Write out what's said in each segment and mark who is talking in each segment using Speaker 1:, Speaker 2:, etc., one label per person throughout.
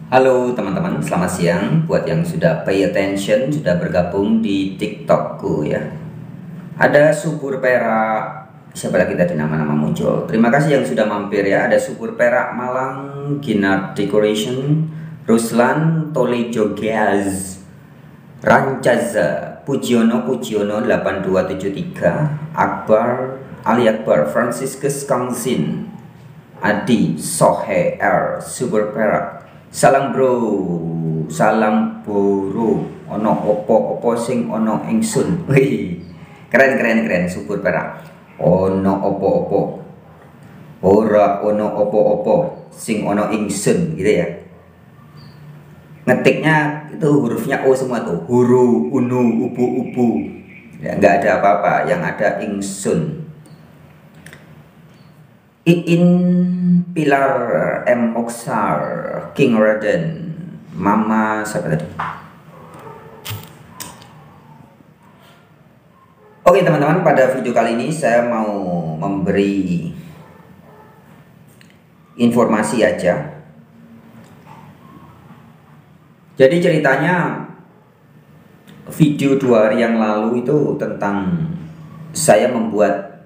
Speaker 1: Halo teman-teman, selamat siang. Buat yang sudah pay attention, sudah bergabung di TikTokku ya. Ada subur perak, siapa lagi tadi nama-nama muncul. Terima kasih yang sudah mampir ya. Ada subur perak Malang, Ginard Decoration, Ruslan, Toledo Gas, Rancaza, Pujiono 8273, Akbar, Ali Akbar, Franciscus Kangsin, Adi, Sohe R, subur perak. Salam bro, salam boro, ono opo sing ono ingsun. Wih, keren, subur perak. Ono opo, ora ono opo sing ono ingsun, gitu ya. Ngetiknya itu hurufnya O semua tuh, huru, unu, ubu. Ya, nggak ada apa-apa, yang ada ingsun. Iin Pilar M Moksar, King Raden, Mama siapa tadi? Oke teman-teman, pada video kali ini saya mau memberi informasi aja. Jadi ceritanya video 2 hari yang lalu itu tentang saya membuat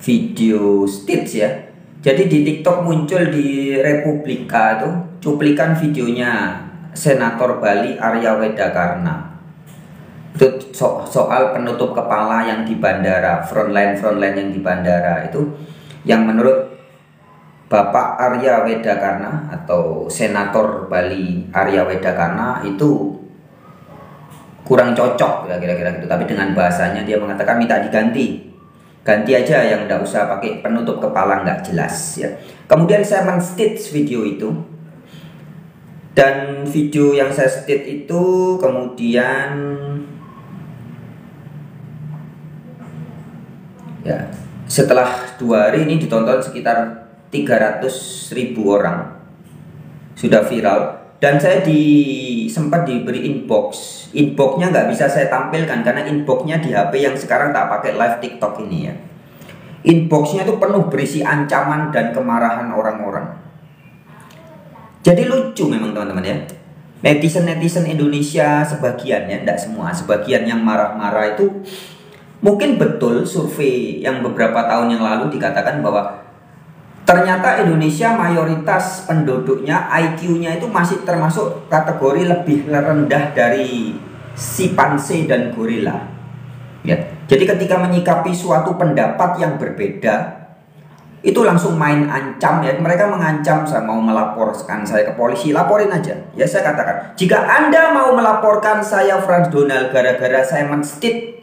Speaker 1: video stitch ya. Jadi di TikTok muncul di Republika tuh cuplikan videonya Senator Bali Arya Wedakarna. Itu soal penutup kepala yang di bandara, frontline yang di bandara itu, yang menurut Bapak Arya Wedakarna atau Senator Bali Arya Wedakarna itu kurang cocok ya kira-kira gitu. Tapi dengan bahasanya dia mengatakan minta diganti aja, yang nggak usah pakai penutup kepala nggak jelas ya. Kemudian saya men-stitch video itu, dan video yang saya stitch itu kemudian ya setelah 2 hari ini ditonton sekitar 300.000 orang, sudah viral. Dan saya sempat diberi inboxnya nggak bisa saya tampilkan karena inboxnya di HP yang sekarang tak pakai live TikTok ini ya. Inboxnya itu penuh berisi ancaman dan kemarahan orang-orang. Jadi lucu memang teman-teman ya. Netizen Indonesia sebagian ya, tidak semua, sebagian yang marah-marah itu mungkin betul survei yang beberapa tahun yang lalu dikatakan bahwa ternyata Indonesia mayoritas penduduknya IQ-nya itu masih termasuk kategori lebih rendah dari simpanse dan gorila. Ya. Jadi ketika menyikapi suatu pendapat yang berbeda, itu langsung main ancam ya. Mereka mengancam, saya mau melaporkan saya ke polisi, laporin aja. Ya saya katakan, jika Anda mau melaporkan saya Frans Donald gara-gara saya men-stitch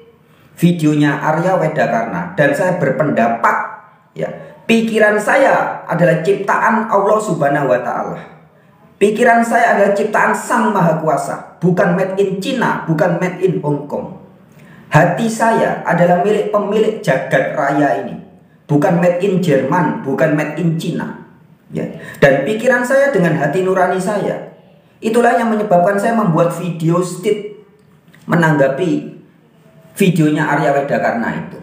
Speaker 1: videonya Arya Wedakarna dan saya berpendapat ya, pikiran saya adalah ciptaan Allah Subhanahu wa Ta'ala. Pikiran saya adalah ciptaan Sang Maha Kuasa, bukan made in China, bukan made in Hong Kong. Hati saya adalah milik pemilik jagat raya ini, bukan made in Jerman, bukan made in China. Ya. Dan pikiran saya dengan hati nurani saya, itulah yang menyebabkan saya membuat video stitch menanggapi videonya Arya Wedakarna itu.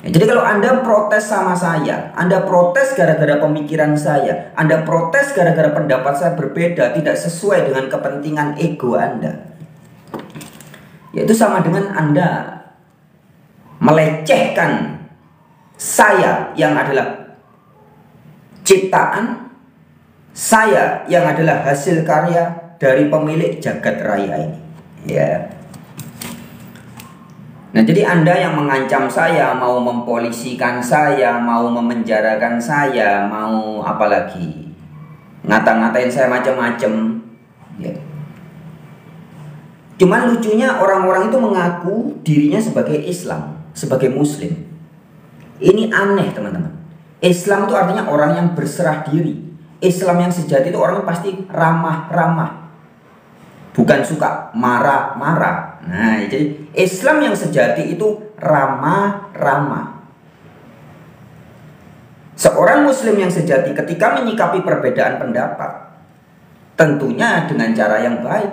Speaker 1: Ya, jadi kalau Anda protes sama saya, Anda protes gara-gara pemikiran saya, Anda protes gara-gara pendapat saya berbeda, tidak sesuai dengan kepentingan ego Anda, yaitu sama dengan Anda melecehkan saya yang adalah ciptaan, saya yang adalah hasil karya dari pemilik jagat raya ini. Ya. Nah, jadi Anda yang mengancam saya, mau mempolisikan saya, mau memenjarakan saya, mau apalagi ngata-ngatain saya macam-macam ya. Cuman lucunya orang-orang itu mengaku dirinya sebagai Islam, sebagai Muslim. Ini aneh teman-teman. Islam itu artinya orang yang berserah diri. Islam yang sejati itu orang yang pasti ramah-ramah, bukan suka marah-marah. Nah, jadi Islam yang sejati itu ramah-ramah. Seorang Muslim yang sejati ketika menyikapi perbedaan pendapat, tentunya dengan cara yang baik,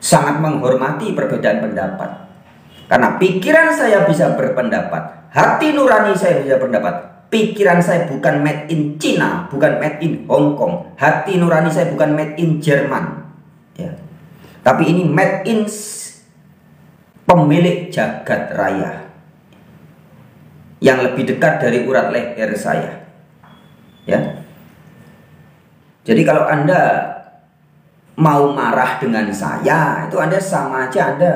Speaker 1: sangat menghormati perbedaan pendapat. Karena pikiran saya bisa berpendapat, hati nurani saya bisa berpendapat, Pikiran saya bukan made in China, bukan made in Hong Kong. Hati nurani saya bukan made in Jerman, ya. Tapi ini made in pemilik jagat raya yang lebih dekat dari urat leher saya, ya. Jadi kalau Anda mau marah dengan saya, itu Anda sama aja Anda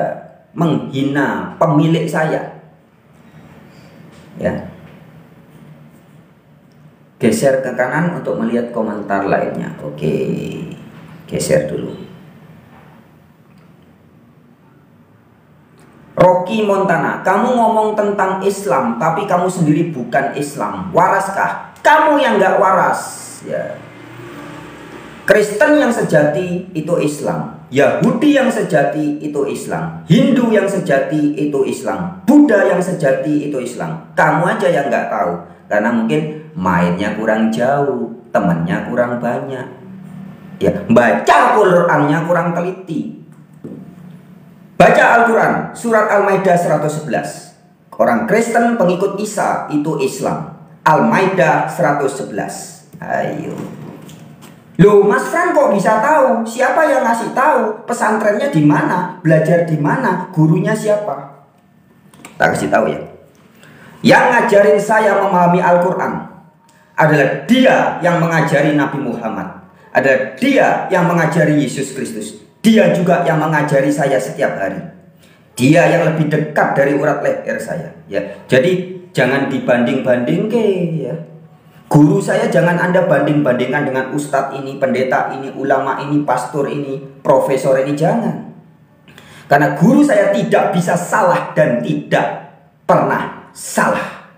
Speaker 1: menghina pemilik saya, ya. Geser ke kanan untuk melihat komentar lainnya. Oke, geser dulu. Rocky Montana, kamu ngomong tentang Islam, tapi kamu sendiri bukan Islam. Waraskah? Kamu yang gak waras, ya. Kristen yang sejati itu Islam, Yahudi yang sejati itu Islam, Hindu yang sejati itu Islam, Buddha yang sejati itu Islam. Kamu aja yang nggak tahu, karena mungkin mainnya kurang jauh, temannya kurang banyak, ya, baca Qurannya kurang teliti. Baca Al-Quran, surat Al-Maidah 111. Orang Kristen pengikut Isa itu Islam. Al-Maidah 111. Ayo. Loh, Mas Fran kok bisa tahu? Siapa yang ngasih tahu? Pesantrennya di mana? Belajar di mana? Gurunya siapa? Tak kasih tahu ya. Yang ngajarin saya memahami Al-Quran adalah dia yang mengajari Nabi Muhammad. Adalah dia yang mengajari Yesus Kristus. Dia juga yang mengajari saya setiap hari. Dia yang lebih dekat dari urat leher saya, ya. Jadi jangan dibanding-bandingke, ya. Guru saya jangan Anda banding-bandingkan dengan ustadz ini, pendeta ini, ulama ini, pastor ini, profesor ini, jangan. Karena guru saya tidak bisa salah dan tidak pernah salah.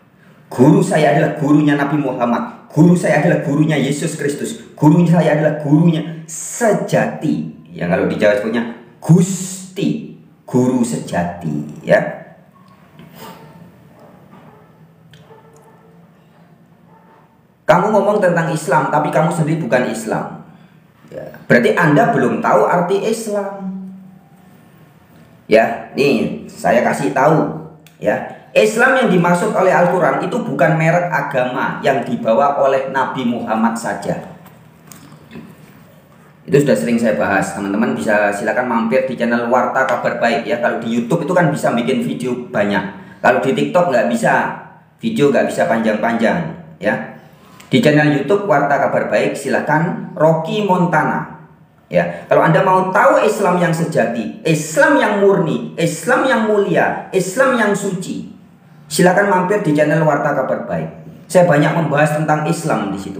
Speaker 1: Guru saya adalah gurunya Nabi Muhammad. Guru saya adalah gurunya Yesus Kristus. Guru saya adalah gurunya sejati. Yang kalau di Jawa sebutnya Gusti, guru sejati, ya. Kamu ngomong tentang Islam, tapi kamu sendiri bukan Islam, ya. Berarti Anda belum tahu arti Islam, ya. Nih saya kasih tahu, ya. Islam yang dimaksud oleh Al-Quran itu bukan merek agama yang dibawa oleh Nabi Muhammad saja. Itu sudah sering saya bahas. Teman-teman bisa silakan mampir di channel Warta Kabar Baik, ya. Kalau di YouTube itu kan bisa bikin video banyak. Kalau di TikTok nggak bisa, video nggak bisa panjang-panjang, ya. Di channel YouTube Warta Kabar Baik silakan Rocky Montana, ya. Kalau Anda mau tahu Islam yang sejati, Islam yang murni, Islam yang mulia, Islam yang suci, silakan mampir di channel Warta Kabar Baik. Saya banyak membahas tentang Islam di situ.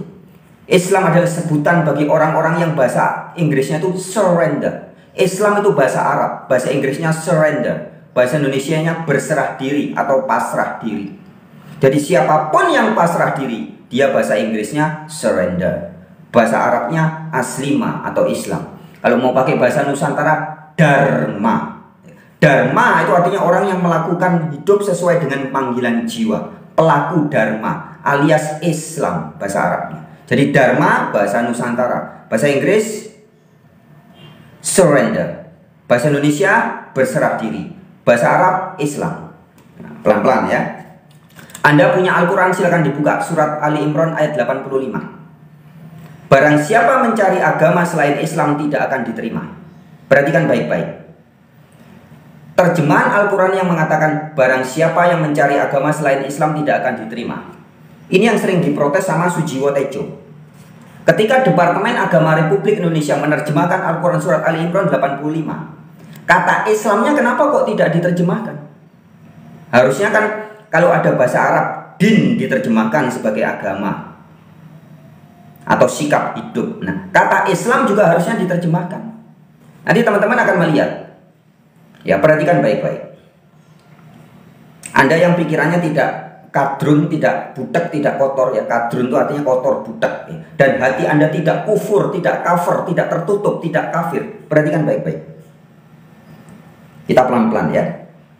Speaker 1: Islam adalah sebutan bagi orang-orang yang bahasa Inggrisnya itu surrender. Islam itu bahasa Arab, bahasa Inggrisnya surrender, bahasa Indonesianya berserah diri atau pasrah diri. Jadi siapapun yang pasrah diri, dia bahasa Inggrisnya surrender. Bahasa Arabnya aslima atau Islam. Kalau mau pakai bahasa Nusantara, dharma. Dharma itu artinya orang yang melakukan hidup sesuai dengan panggilan jiwa. Pelaku dharma alias Islam bahasa Arabnya. Jadi dharma bahasa Nusantara, bahasa Inggris surrender, bahasa Indonesia berserah diri, bahasa Arab Islam. Pelan-pelan, ya. Anda punya Al-Quran, silakan dibuka surat Ali Imran ayat 85. Barang siapa mencari agama selain Islam tidak akan diterima. Perhatikan baik-baik. Terjemahan Al-Quran yang mengatakan barang siapa yang mencari agama selain Islam tidak akan diterima. Ini yang sering diprotes sama Sujiwo Tejo. Ketika Departemen Agama Republik Indonesia menerjemahkan Al-Quran surat Ali Imran 85, kata Islamnya kenapa kok tidak diterjemahkan? Harusnya kan kalau ada bahasa Arab, din diterjemahkan sebagai agama atau sikap hidup. Nah, kata Islam juga harusnya diterjemahkan. Nanti teman-teman akan melihat. Ya, perhatikan baik-baik. Anda yang pikirannya tidak kadrun, tidak butek, tidak kotor, ya. Kadrun itu artinya kotor, butek, ya. Dan hati Anda tidak kufur, tidak kafir, tidak tertutup, tidak kafir. Perhatikan baik-baik. Kita pelan-pelan, ya.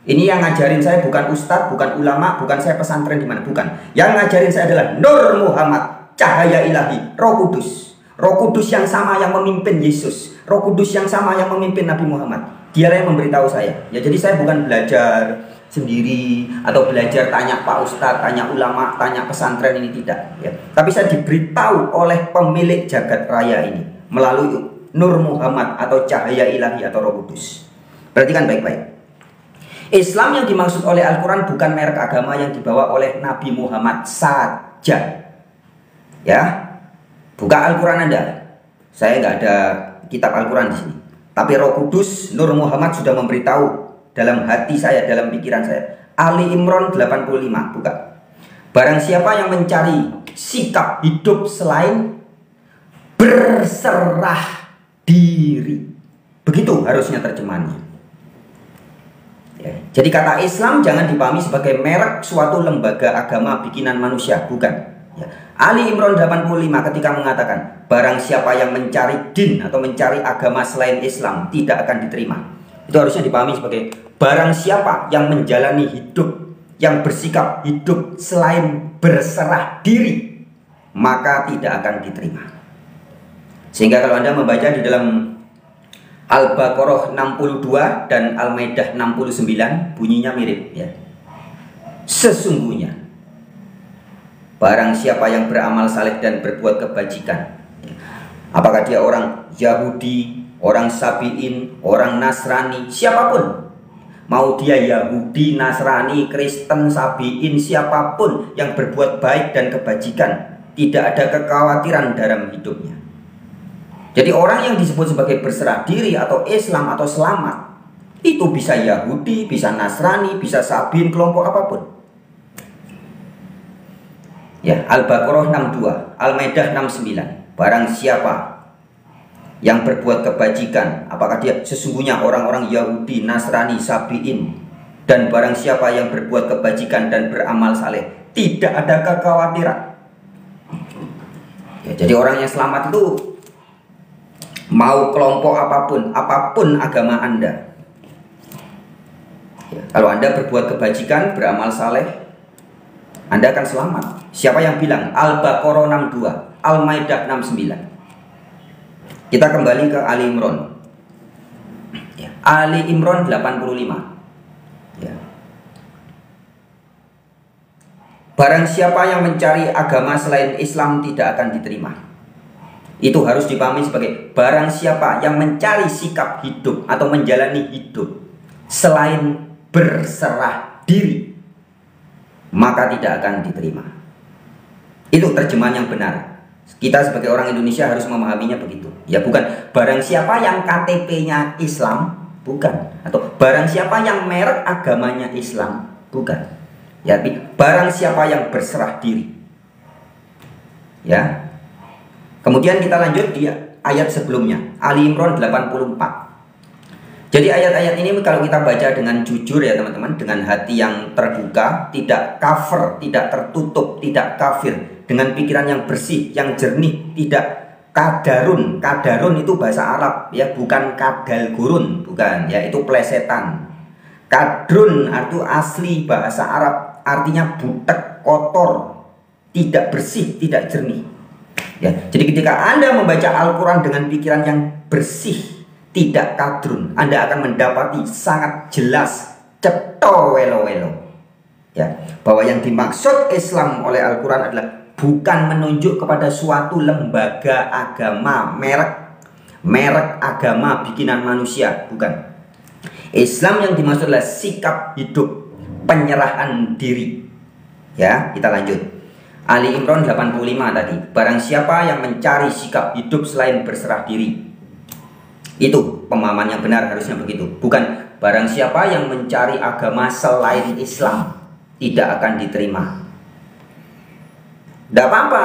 Speaker 1: Ini yang ngajarin saya bukan ustadz, bukan ulama, bukan saya pesantren di mana, bukan. Yang ngajarin saya adalah Nur Muhammad, cahaya ilahi, Roh Kudus. Roh Kudus yang sama yang memimpin Yesus, Roh Kudus yang sama yang memimpin Nabi Muhammad. Dialah yang memberitahu saya. Ya, jadi saya bukan belajar sendiri atau belajar tanya Pak Ustadz, tanya ulama, tanya pesantren, ini tidak ya. Tapi saya diberitahu oleh pemilik jagat raya ini melalui Nur Muhammad atau cahaya ilahi atau Roh Kudus. Perhatikan baik-baik. Islam yang dimaksud oleh Al-Quran bukan merek agama yang dibawa oleh Nabi Muhammad saja. Ya, buka Al-Quran Anda. Saya nggak ada kitab Al-Quran di sini. Tapi Roh Kudus, Nur Muhammad sudah memberitahu dalam hati saya, dalam pikiran saya. Ali Imran 85, buka. Barang siapa yang mencari sikap hidup selain berserah diri. Begitu harusnya terjemahannya. Ya, jadi kata Islam jangan dipahami sebagai merek suatu lembaga agama bikinan manusia, bukan. Ya. Ali Imran 85 ketika mengatakan barang siapa yang mencari din atau mencari agama selain Islam tidak akan diterima. Itu harusnya dipahami sebagai barang siapa yang menjalani hidup, yang bersikap hidup selain berserah diri, maka tidak akan diterima. Sehingga kalau Anda membaca di dalam Al-Baqarah 62 dan Al-Maidah 69 bunyinya mirip ya. Sesungguhnya barang siapa yang beramal saleh dan berbuat kebajikan, apakah dia orang Yahudi, orang Sabi'in, orang Nasrani, siapapun, mau dia Yahudi, Nasrani, Kristen, Sabi'in, siapapun yang berbuat baik dan kebajikan, tidak ada kekhawatiran dalam hidupnya. Jadi orang yang disebut sebagai berserah diri atau Islam atau selamat, itu bisa Yahudi, bisa Nasrani, bisa Sabi'in, kelompok apapun. Ya, Al-Baqarah 62, Al-Maidah 69. Barang siapa yang berbuat kebajikan, apakah dia sesungguhnya orang-orang Yahudi, Nasrani, Sabi'in, dan barang siapa yang berbuat kebajikan dan beramal saleh, tidak ada kekhawatiran. Ya, jadi orang yang selamat itu mau kelompok apapun agama Anda. Ya, kalau Anda berbuat kebajikan, beramal saleh, Anda akan selamat. Siapa yang bilang? Al-Baqarah 62, Al-Maidah 69. Kita kembali ke Ali Imran. Ya, Ali Imran 85. Ya. Barang siapa yang mencari agama selain Islam tidak akan diterima. Itu harus dipahami sebagai barang siapa yang mencari sikap hidup atau menjalani hidup selain berserah diri, maka tidak akan diterima. Itu terjemahan yang benar. Kita sebagai orang Indonesia harus memahaminya begitu. Ya, bukan barang siapa yang KTP-nya Islam, bukan. Atau barang siapa yang merek agamanya Islam, bukan. Ya, tapi barang siapa yang berserah diri. Ya. Kemudian kita lanjut di ayat sebelumnya, Ali Imran 84. Jadi ayat-ayat ini kalau kita baca dengan jujur ya teman-teman, dengan hati yang terbuka, tidak kafir, tidak tertutup, tidak kafir, dengan pikiran yang bersih, yang jernih, tidak kadarun. Kadarun itu bahasa Arab ya, bukan kadal gurun, bukan ya, itu plesetan. Kadrun itu asli bahasa Arab, artinya butek, kotor, tidak bersih, tidak jernih. Ya, jadi ketika Anda membaca Al-Quran dengan pikiran yang bersih, tidak kadrun, Anda akan mendapati sangat jelas ceto welo-welo ya, bahwa yang dimaksud Islam oleh Al-Quran adalah bukan menunjuk kepada suatu lembaga agama, merek agama bikinan manusia, bukan. Islam yang dimaksud adalah sikap hidup, penyerahan diri. Ya, kita lanjut. Ali Imran 85 tadi. Barang siapa yang mencari sikap hidup selain berserah diri. Itu pemahaman yang benar, harusnya begitu. Bukan barang siapa yang mencari agama selain Islam tidak akan diterima. Tidak apa-apa,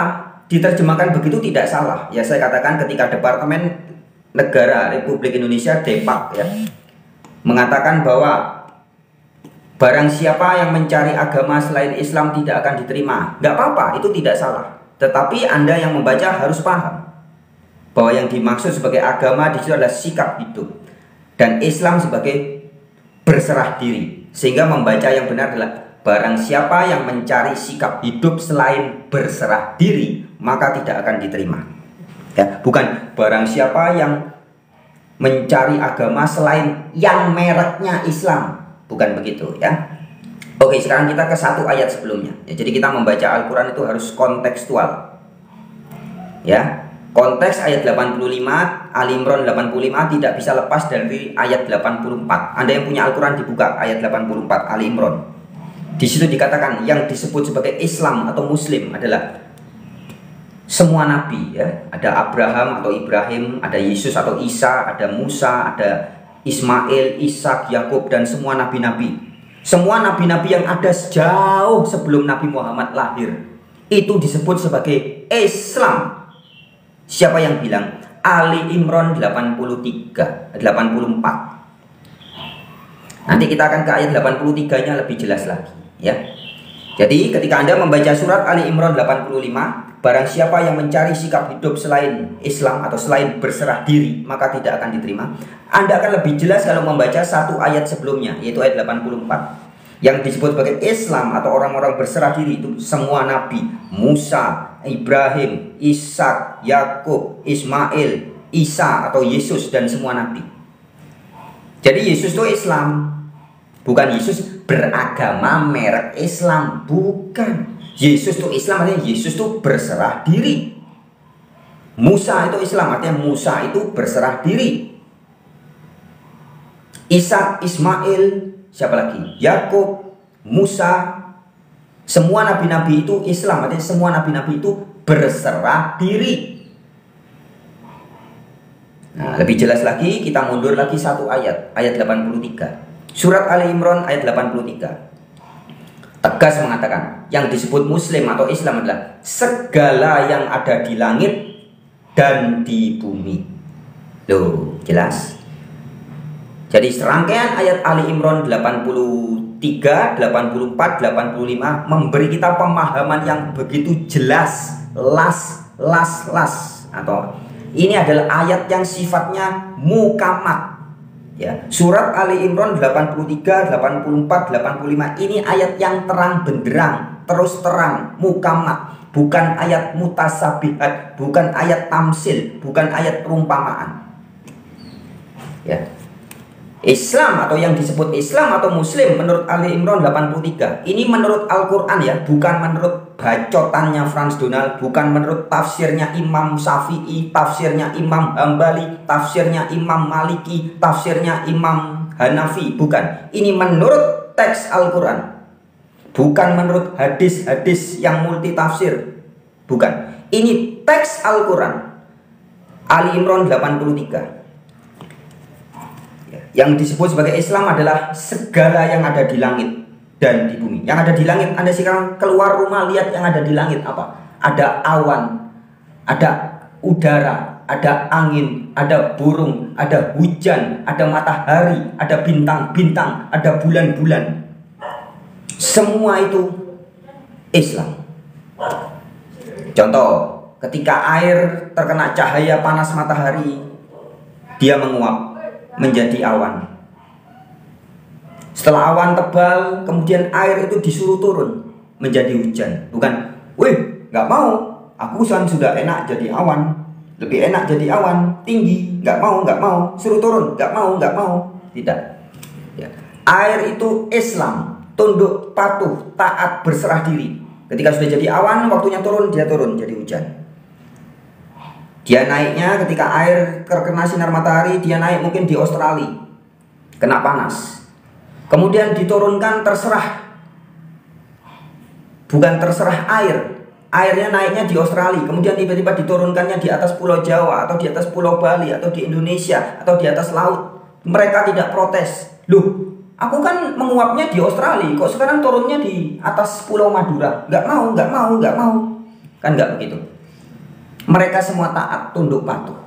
Speaker 1: diterjemahkan begitu tidak salah. Ya, saya katakan ketika Departemen Negara Republik Indonesia Depak ya, mengatakan bahwa barang siapa yang mencari agama selain Islam tidak akan diterima. Nggak apa-apa, itu tidak salah. Tetapi Anda yang membaca harus paham bahwa yang dimaksud sebagai agama di situ adalah sikap hidup, dan Islam sebagai berserah diri. Sehingga membaca yang benar adalah barang siapa yang mencari sikap hidup selain berserah diri, maka tidak akan diterima. Ya, bukan barang siapa yang mencari agama selain yang mereknya Islam. Bukan begitu ya. Oke, sekarang kita ke satu ayat sebelumnya. Ya, jadi kita membaca Al-Quran itu harus kontekstual. Ya, konteks ayat 85, Ali Imran 85 tidak bisa lepas dari ayat 84. Anda yang punya Al-Quran dibuka ayat 84 Ali Imran. Di situ dikatakan yang disebut sebagai Islam atau Muslim adalah semua nabi, ya. Ada Abraham atau Ibrahim, ada Yesus atau Isa, ada Musa, ada Ismail, Ishak, Yakub, dan semua nabi-nabi. Semua nabi-nabi yang ada jauh sebelum Nabi Muhammad lahir itu disebut sebagai Islam. Siapa yang bilang? Ali Imran 84. Nanti kita akan ke ayat 83-nya lebih jelas lagi, ya. Jadi ketika Anda membaca surat Ali Imran 85, barang siapa yang mencari sikap hidup selain Islam atau selain berserah diri, maka tidak akan diterima. Anda akan lebih jelas kalau membaca satu ayat sebelumnya, yaitu ayat 84. Yang disebut sebagai Islam atau orang-orang berserah diri itu semua nabi, Musa, Ibrahim, Ishak, Yakub, Ismail, Isa atau Yesus, dan semua nabi. Jadi Yesus itu Islam. Bukan Yesus beragama merek Islam, bukan. Yesus itu Islam, artinya Yesus itu berserah diri. Musa itu Islam, artinya Musa itu berserah diri. Ishak, Ismail, siapa lagi? Yakub, Musa, semua nabi-nabi itu Islam, artinya semua nabi-nabi itu berserah diri. Nah, lebih jelas lagi kita mundur lagi satu ayat, ayat 83. Surat Ali Imran ayat 83 tegas mengatakan yang disebut Muslim atau Islam adalah segala yang ada di langit dan di bumi. Loh, jelas. Jadi serangkaian ayat Ali Imran 83, 84, 85 memberi kita pemahaman yang begitu jelas, las atau ini adalah ayat yang sifatnya mukamat. Ya, surat Ali Imran 83, 84, 85 ini ayat yang terang benderang, terus terang, mukamat, bukan ayat mutasabihat, bukan ayat tamsil, bukan ayat perumpamaan. Ya. Islam atau yang disebut Islam atau Muslim menurut Ali Imran 83 ini menurut Al-Quran, ya, bukan menurut bacotannya Frans Donald, bukan menurut tafsirnya Imam Syafi'i, tafsirnya Imam Hambali, tafsirnya Imam Maliki, tafsirnya Imam Hanafi, bukan. Ini menurut teks Al-Quran, bukan menurut hadis-hadis yang multi tafsir, bukan. Ini teks Al-Quran. Ali Imran 83. Yang disebut sebagai Islam adalah segala yang ada di langit dan di bumi. Yang ada di langit, Anda sekarang keluar rumah lihat yang ada di langit apa? Ada awan, ada udara, ada angin, ada burung, ada hujan, ada matahari, ada bintang-bintang, ada bulan-bulan. Semua itu Islam. Contoh, ketika air terkena cahaya panas matahari, dia menguap menjadi awan. Setelah awan tebal, kemudian air itu disuruh turun menjadi hujan. Bukan, wih, nggak mau, aku sudah enak jadi awan, lebih enak jadi awan tinggi, nggak mau, suruh turun, nggak mau. Tidak. Ya. Air itu Islam, tunduk, patuh, taat, berserah diri. Ketika sudah jadi awan, waktunya turun, dia turun jadi hujan. Dia naiknya ketika air terkena sinar matahari, dia naik mungkin di Australia, kena panas. Kemudian diturunkan terserah, bukan terserah air. Airnya naiknya di Australia, kemudian tiba-tiba diturunkannya di atas Pulau Jawa, atau di atas Pulau Bali, atau di Indonesia, atau di atas laut. Mereka tidak protes. Loh, aku kan menguapnya di Australia, kok sekarang turunnya di atas Pulau Madura? Nggak mau. Kan nggak begitu. Mereka semua taat, tunduk, patuh.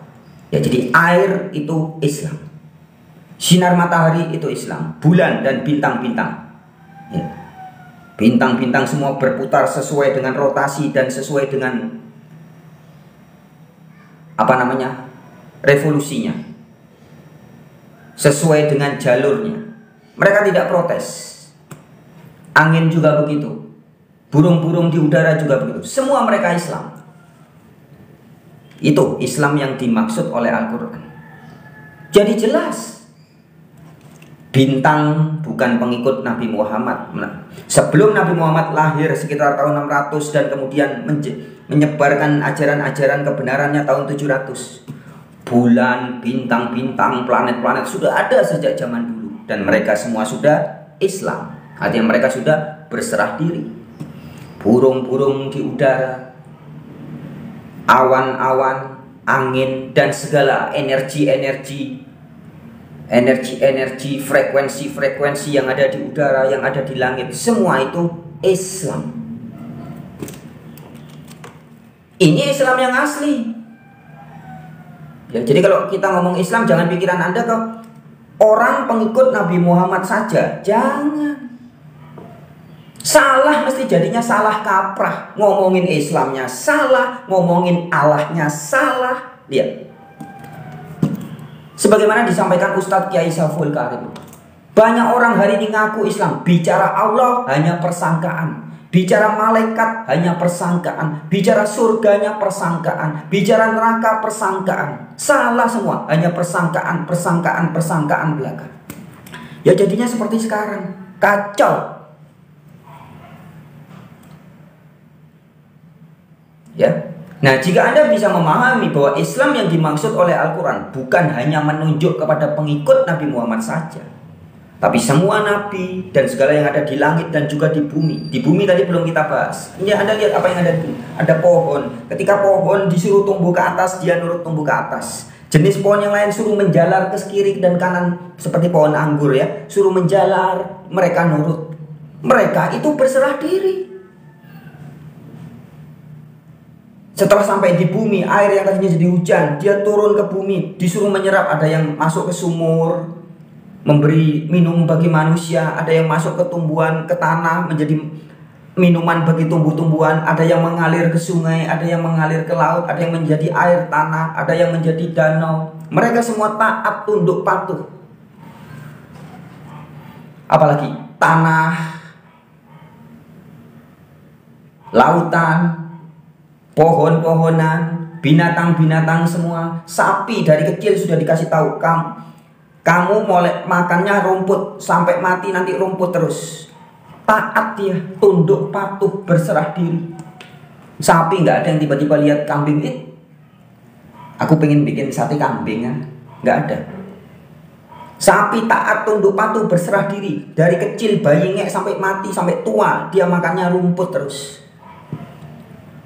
Speaker 1: Ya, jadi air itu Islam. Sinar matahari itu Islam. Bulan dan bintang-bintang. Ya. Bintang-bintang semua berputar sesuai dengan rotasi dan sesuai dengan revolusinya. Sesuai dengan jalurnya. Mereka tidak protes. Angin juga begitu. Burung-burung di udara juga begitu. Semua mereka Islam. Itu Islam yang dimaksud oleh Al-Quran. Jadi jelas. bintang, bukan pengikut Nabi Muhammad. Sebelum Nabi Muhammad lahir sekitar tahun 600 dan kemudian menyebarkan ajaran-ajaran kebenarannya tahun 700. Bulan, bintang-bintang, planet-planet sudah ada sejak zaman dulu, dan mereka semua sudah Islam. Artinya mereka sudah berserah diri. Burung-burung di udara, awan-awan, angin, dan segala energi-energi, frekuensi-frekuensi yang ada di udara, yang ada di langit, semua itu Islam. Ini Islam yang asli. Ya, jadi kalau kita ngomong Islam, jangan pikiran Anda ke orang pengikut Nabi Muhammad saja. Jangan. Salah, mesti jadinya salah kaprah. Ngomongin Islamnya salah, ngomongin Allahnya salah. Lihat. Sebagaimana disampaikan Ustadz Kiai Saiful Karim, banyak orang hari ini ngaku Islam, bicara Allah hanya persangkaan, bicara malaikat hanya persangkaan, bicara surganya persangkaan, bicara neraka persangkaan. Salah semua, hanya persangkaan belaka. Ya jadinya seperti sekarang, kacau. Ya. Nah, jika Anda bisa memahami bahwa Islam yang dimaksud oleh Al-Quran bukan hanya menunjuk kepada pengikut Nabi Muhammad saja, tapi semua nabi dan segala yang ada di langit dan juga di bumi. Di bumi tadi belum kita bahas. Ini Anda lihat apa yang ada di bumi. Ada pohon. Ketika pohon disuruh tumbuh ke atas, dia nurut tumbuh ke atas. Jenis pohon yang lain suruh menjalar ke kiri dan kanan, seperti pohon anggur ya, suruh menjalar, mereka nurut. Mereka itu berserah diri. Setelah sampai di bumi, air yang tadinya jadi hujan, dia turun ke bumi, disuruh menyerap. Ada yang masuk ke sumur, memberi minum bagi manusia. Ada yang masuk ke tumbuhan, ke tanah, menjadi minuman bagi tumbuh-tumbuhan. Ada yang mengalir ke sungai, ada yang mengalir ke laut, ada yang menjadi air tanah, ada yang menjadi danau. Mereka semua taat, tunduk, patuh. Apalagi tanah, lautan, pohon-pohonan, binatang-binatang semua. Sapi dari kecil sudah dikasih tahu, kamu mulai makannya rumput sampai mati, nanti rumput terus. Taat dia, tunduk, patuh, berserah diri. Sapi nggak ada yang tiba-tiba lihat kambing, aku pengen bikin sate kambing kan? Nggak ada. Sapi taat, tunduk, patuh, berserah diri. Dari kecil bayi ngek sampai mati, sampai tua, dia makannya rumput terus.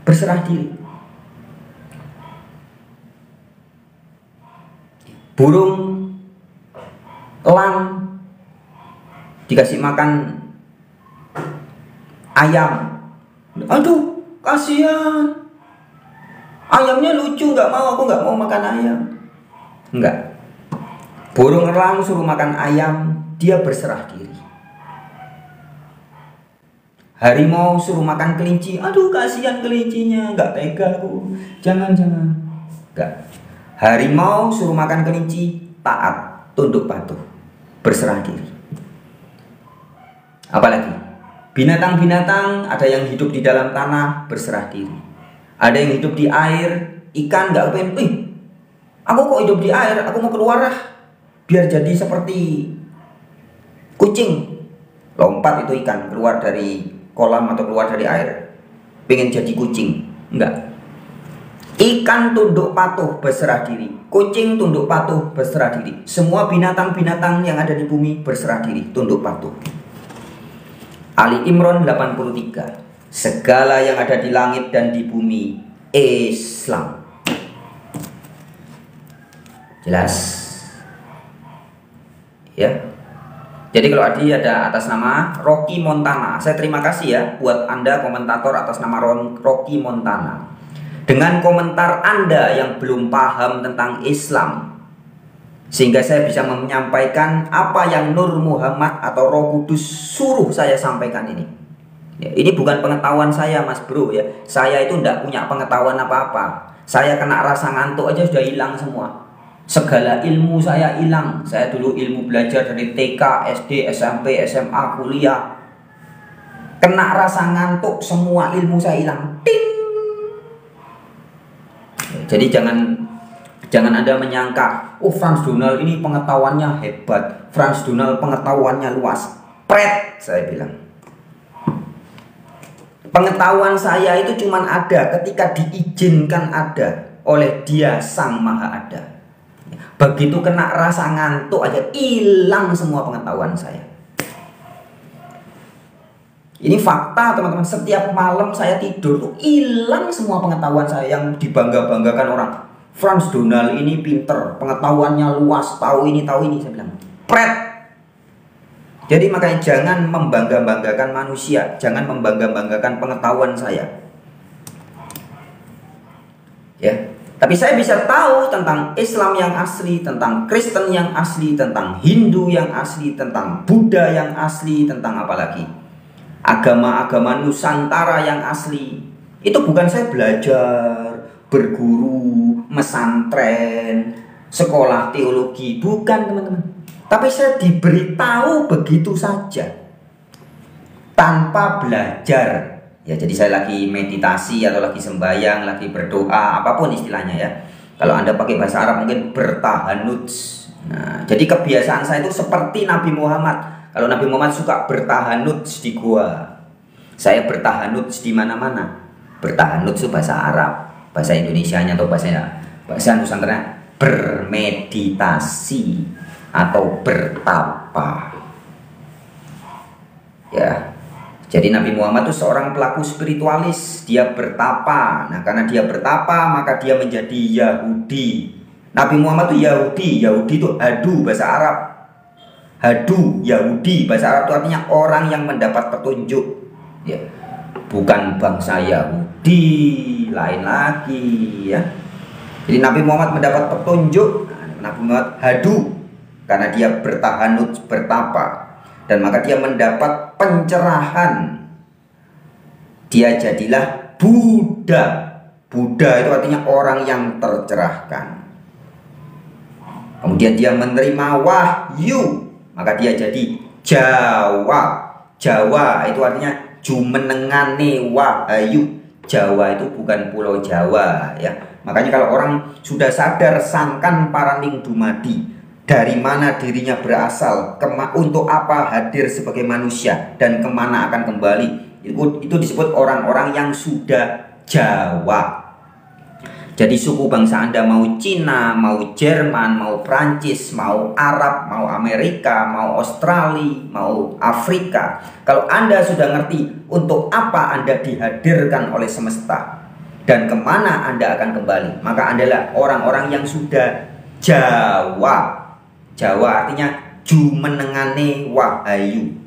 Speaker 1: Berserah diri. Burung, elang dikasih makan ayam, aduh kasihan, ayamnya lucu, nggak mau, aku nggak mau makan ayam. Enggak. Burung elang suruh makan ayam, dia berserah diri. Harimau suruh makan kelinci, aduh kasihan kelincinya, nggak tega aku, jangan. Nggak. Harimau suruh makan kelinci, taat, tunduk patuh, berserah diri. Apalagi binatang-binatang, ada yang hidup di dalam tanah, berserah diri. Ada yang hidup di air, ikan nggak pengen, aku kok hidup di air, aku mau keluar biar jadi seperti kucing. Lompat itu ikan keluar dari kolam atau keluar dari air, pengen jadi kucing. Enggak. Ikan tunduk patuh, berserah diri. Kucing tunduk patuh, berserah diri. Semua binatang-binatang yang ada di bumi berserah diri, tunduk patuh. Ali Imran 83. Segala yang ada di langit dan di bumi Islam. Jelas? Ya. Jadi kalau Adi ada atas nama Rocky Montana, saya terima kasih ya buat Anda komentator atas nama Rocky Montana. Dengan komentar Anda yang belum paham tentang Islam, sehingga saya bisa menyampaikan apa yang Nur Muhammad atau Roh Kudus suruh saya sampaikan ini. Ya, ini bukan pengetahuan saya Mas Bro ya. Saya itu tidak punya pengetahuan apa-apa. Saya kena rasa ngantuk aja sudah hilang semua. Segala ilmu saya hilang. Saya dulu ilmu belajar dari TK, SD, SMP, SMA, kuliah. Kena rasa ngantuk, semua ilmu saya hilang. Ting! Jadi jangan Jangan Anda menyangka, oh Frans Donald ini pengetahuannya hebat, Frans Donald pengetahuannya luas. Pret, saya bilang. Pengetahuan saya itu cuma ada ketika diizinkan ada oleh Dia Sang Maha Ada. Begitu kena rasa ngantuk aja, hilang semua pengetahuan saya. Ini fakta teman-teman, setiap malam saya tidur tuh hilang semua pengetahuan saya yang dibangga-banggakan orang. Frans Donald ini pinter, pengetahuannya luas, tahu ini, saya bilang. Pret. Jadi makanya jangan membangga-banggakan manusia, jangan membangga-banggakan pengetahuan saya. Ya, tapi saya bisa tahu tentang Islam yang asli, tentang Kristen yang asli, tentang Hindu yang asli, tentang Buddha yang asli, tentang apa lagi? Agama-agama Nusantara yang asli. Itu bukan saya belajar, berguru, mesantren, sekolah teologi, bukan teman-teman. Tapi saya diberitahu begitu saja, tanpa belajar. Ya, jadi saya lagi meditasi atau lagi sembahyang, lagi berdoa, apapun istilahnya ya. Kalau Anda pakai bahasa Arab mungkin bertahanut. Nah, jadi kebiasaan saya itu seperti Nabi Muhammad. Kalau Nabi Muhammad suka bertahanut di gua, saya bertahanut di mana-mana. Bertahanut itu bahasa Arab, bahasa Indonesianya atau bahasa Nusantara bermeditasi atau bertapa. Ya. Jadi Nabi Muhammad itu seorang pelaku spiritualis, dia bertapa. Nah, karena dia bertapa maka dia menjadi Yahudi. Nabi Muhammad itu Yahudi. Yahudi itu hadu bahasa Arab. Hadu, Yahudi bahasa Arab itu artinya orang yang mendapat petunjuk. Ya. Bukan bangsa Yahudi, lain lagi ya. Jadi Nabi Muhammad mendapat petunjuk, Nabi Muhammad hadu karena dia bertahanut, bertapa. Dan maka dia mendapat pencerahan. Dia jadilah Buddha. Buddha itu artinya orang yang tercerahkan. Kemudian dia menerima wahyu, maka dia jadi Jawa. Jawa itu artinya jumenengane wahyu. Jawa itu bukan pulau Jawa ya. Makanya kalau orang sudah sadar sangkan paraning dumadi, dari mana dirinya berasal, untuk apa hadir sebagai manusia, dan kemana akan kembali, itu disebut orang-orang yang sudah Jawa. Jadi suku bangsa Anda mau Cina, mau Jerman, mau Prancis, mau Arab, mau Amerika, mau Australia, mau Afrika, kalau Anda sudah ngerti untuk apa Anda dihadirkan oleh semesta dan kemana Anda akan kembali, maka Anda adalah orang-orang yang sudah Jawa. Jawa artinya jumenengane wahyu.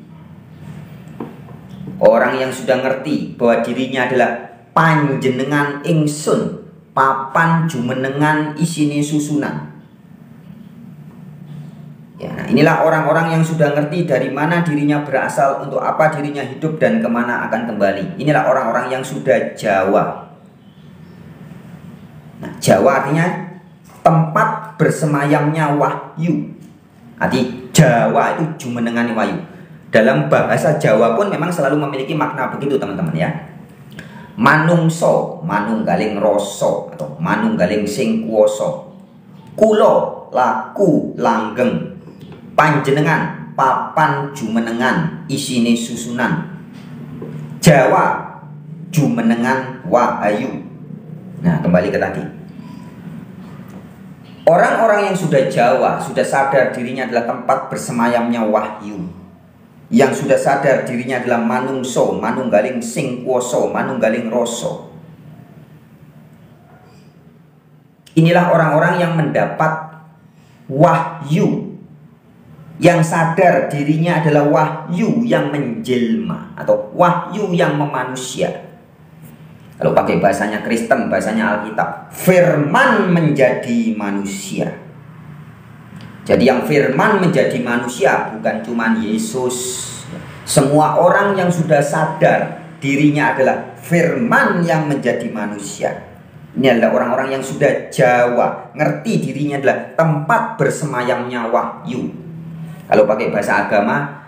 Speaker 1: Orang yang sudah ngerti bahwa dirinya adalah panjenengan ingsun, papan jumenengan isine susunan. Ya, nah inilah orang-orang yang sudah ngerti dari mana dirinya berasal, untuk apa dirinya hidup, dan kemana akan kembali. Inilah orang-orang yang sudah Jawa. Nah, Jawa artinya tempat bersemayamnya wahyu. Arti Jawa itu jumenengane wahyu. Dalam bahasa Jawa pun memang selalu memiliki makna begitu teman-teman ya. Manungso, manunggaling rasa atau manunggaling sing kuwasa. Kula laku langgeng, panjenengan papan jumenengan isine susunan. Jawa jumenengan wahyu. Nah, kembali ke tadi. Orang-orang yang sudah Jawa, sudah sadar dirinya adalah tempat bersemayamnya wahyu, yang sudah sadar dirinya adalah manungso, manunggaling sing kuwasa, manunggaling rasa. Inilah orang-orang yang mendapat wahyu, yang sadar dirinya adalah wahyu yang menjelma atau wahyu yang memanusia. Kalau pakai bahasanya Kristen, bahasanya Alkitab, firman menjadi manusia. Jadi yang firman menjadi manusia bukan cuma Yesus. Semua orang yang sudah sadar dirinya adalah firman yang menjadi manusia. Ini adalah orang-orang yang sudah Jawa, ngerti dirinya adalah tempat bersemayamnya wahyu. Kalau pakai bahasa agama,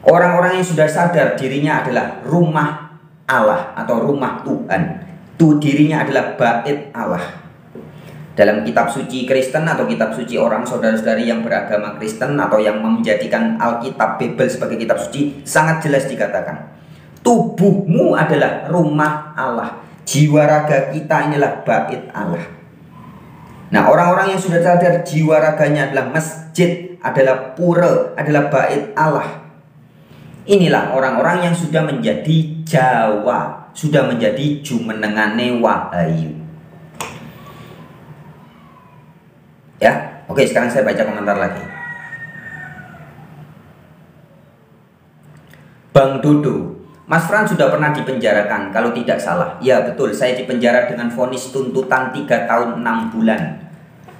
Speaker 1: orang-orang yang sudah sadar dirinya adalah rumah Allah atau rumah Tuhan. Dirinya adalah bait Allah. dalam kitab suci Kristen atau kitab suci orang saudara-saudari yang beragama Kristen atau yang menjadikan Alkitab Bible sebagai kitab suci, sangat jelas dikatakan, tubuhmu adalah rumah Allah, jiwa raga kita inilah bait Allah. Nah, orang-orang yang sudah sadar jiwa raganya adalah masjid, adalah pura, adalah bait Allah, inilah orang-orang yang sudah menjadi Jawa, sudah menjadi jumenengane Wahyu. Ya, oke, sekarang saya baca komentar lagi. Bang Dodo, Mas Fran sudah pernah dipenjarakan kalau tidak salah. Ya betul, saya dipenjara dengan vonis tuntutan 3 tahun 6 bulan.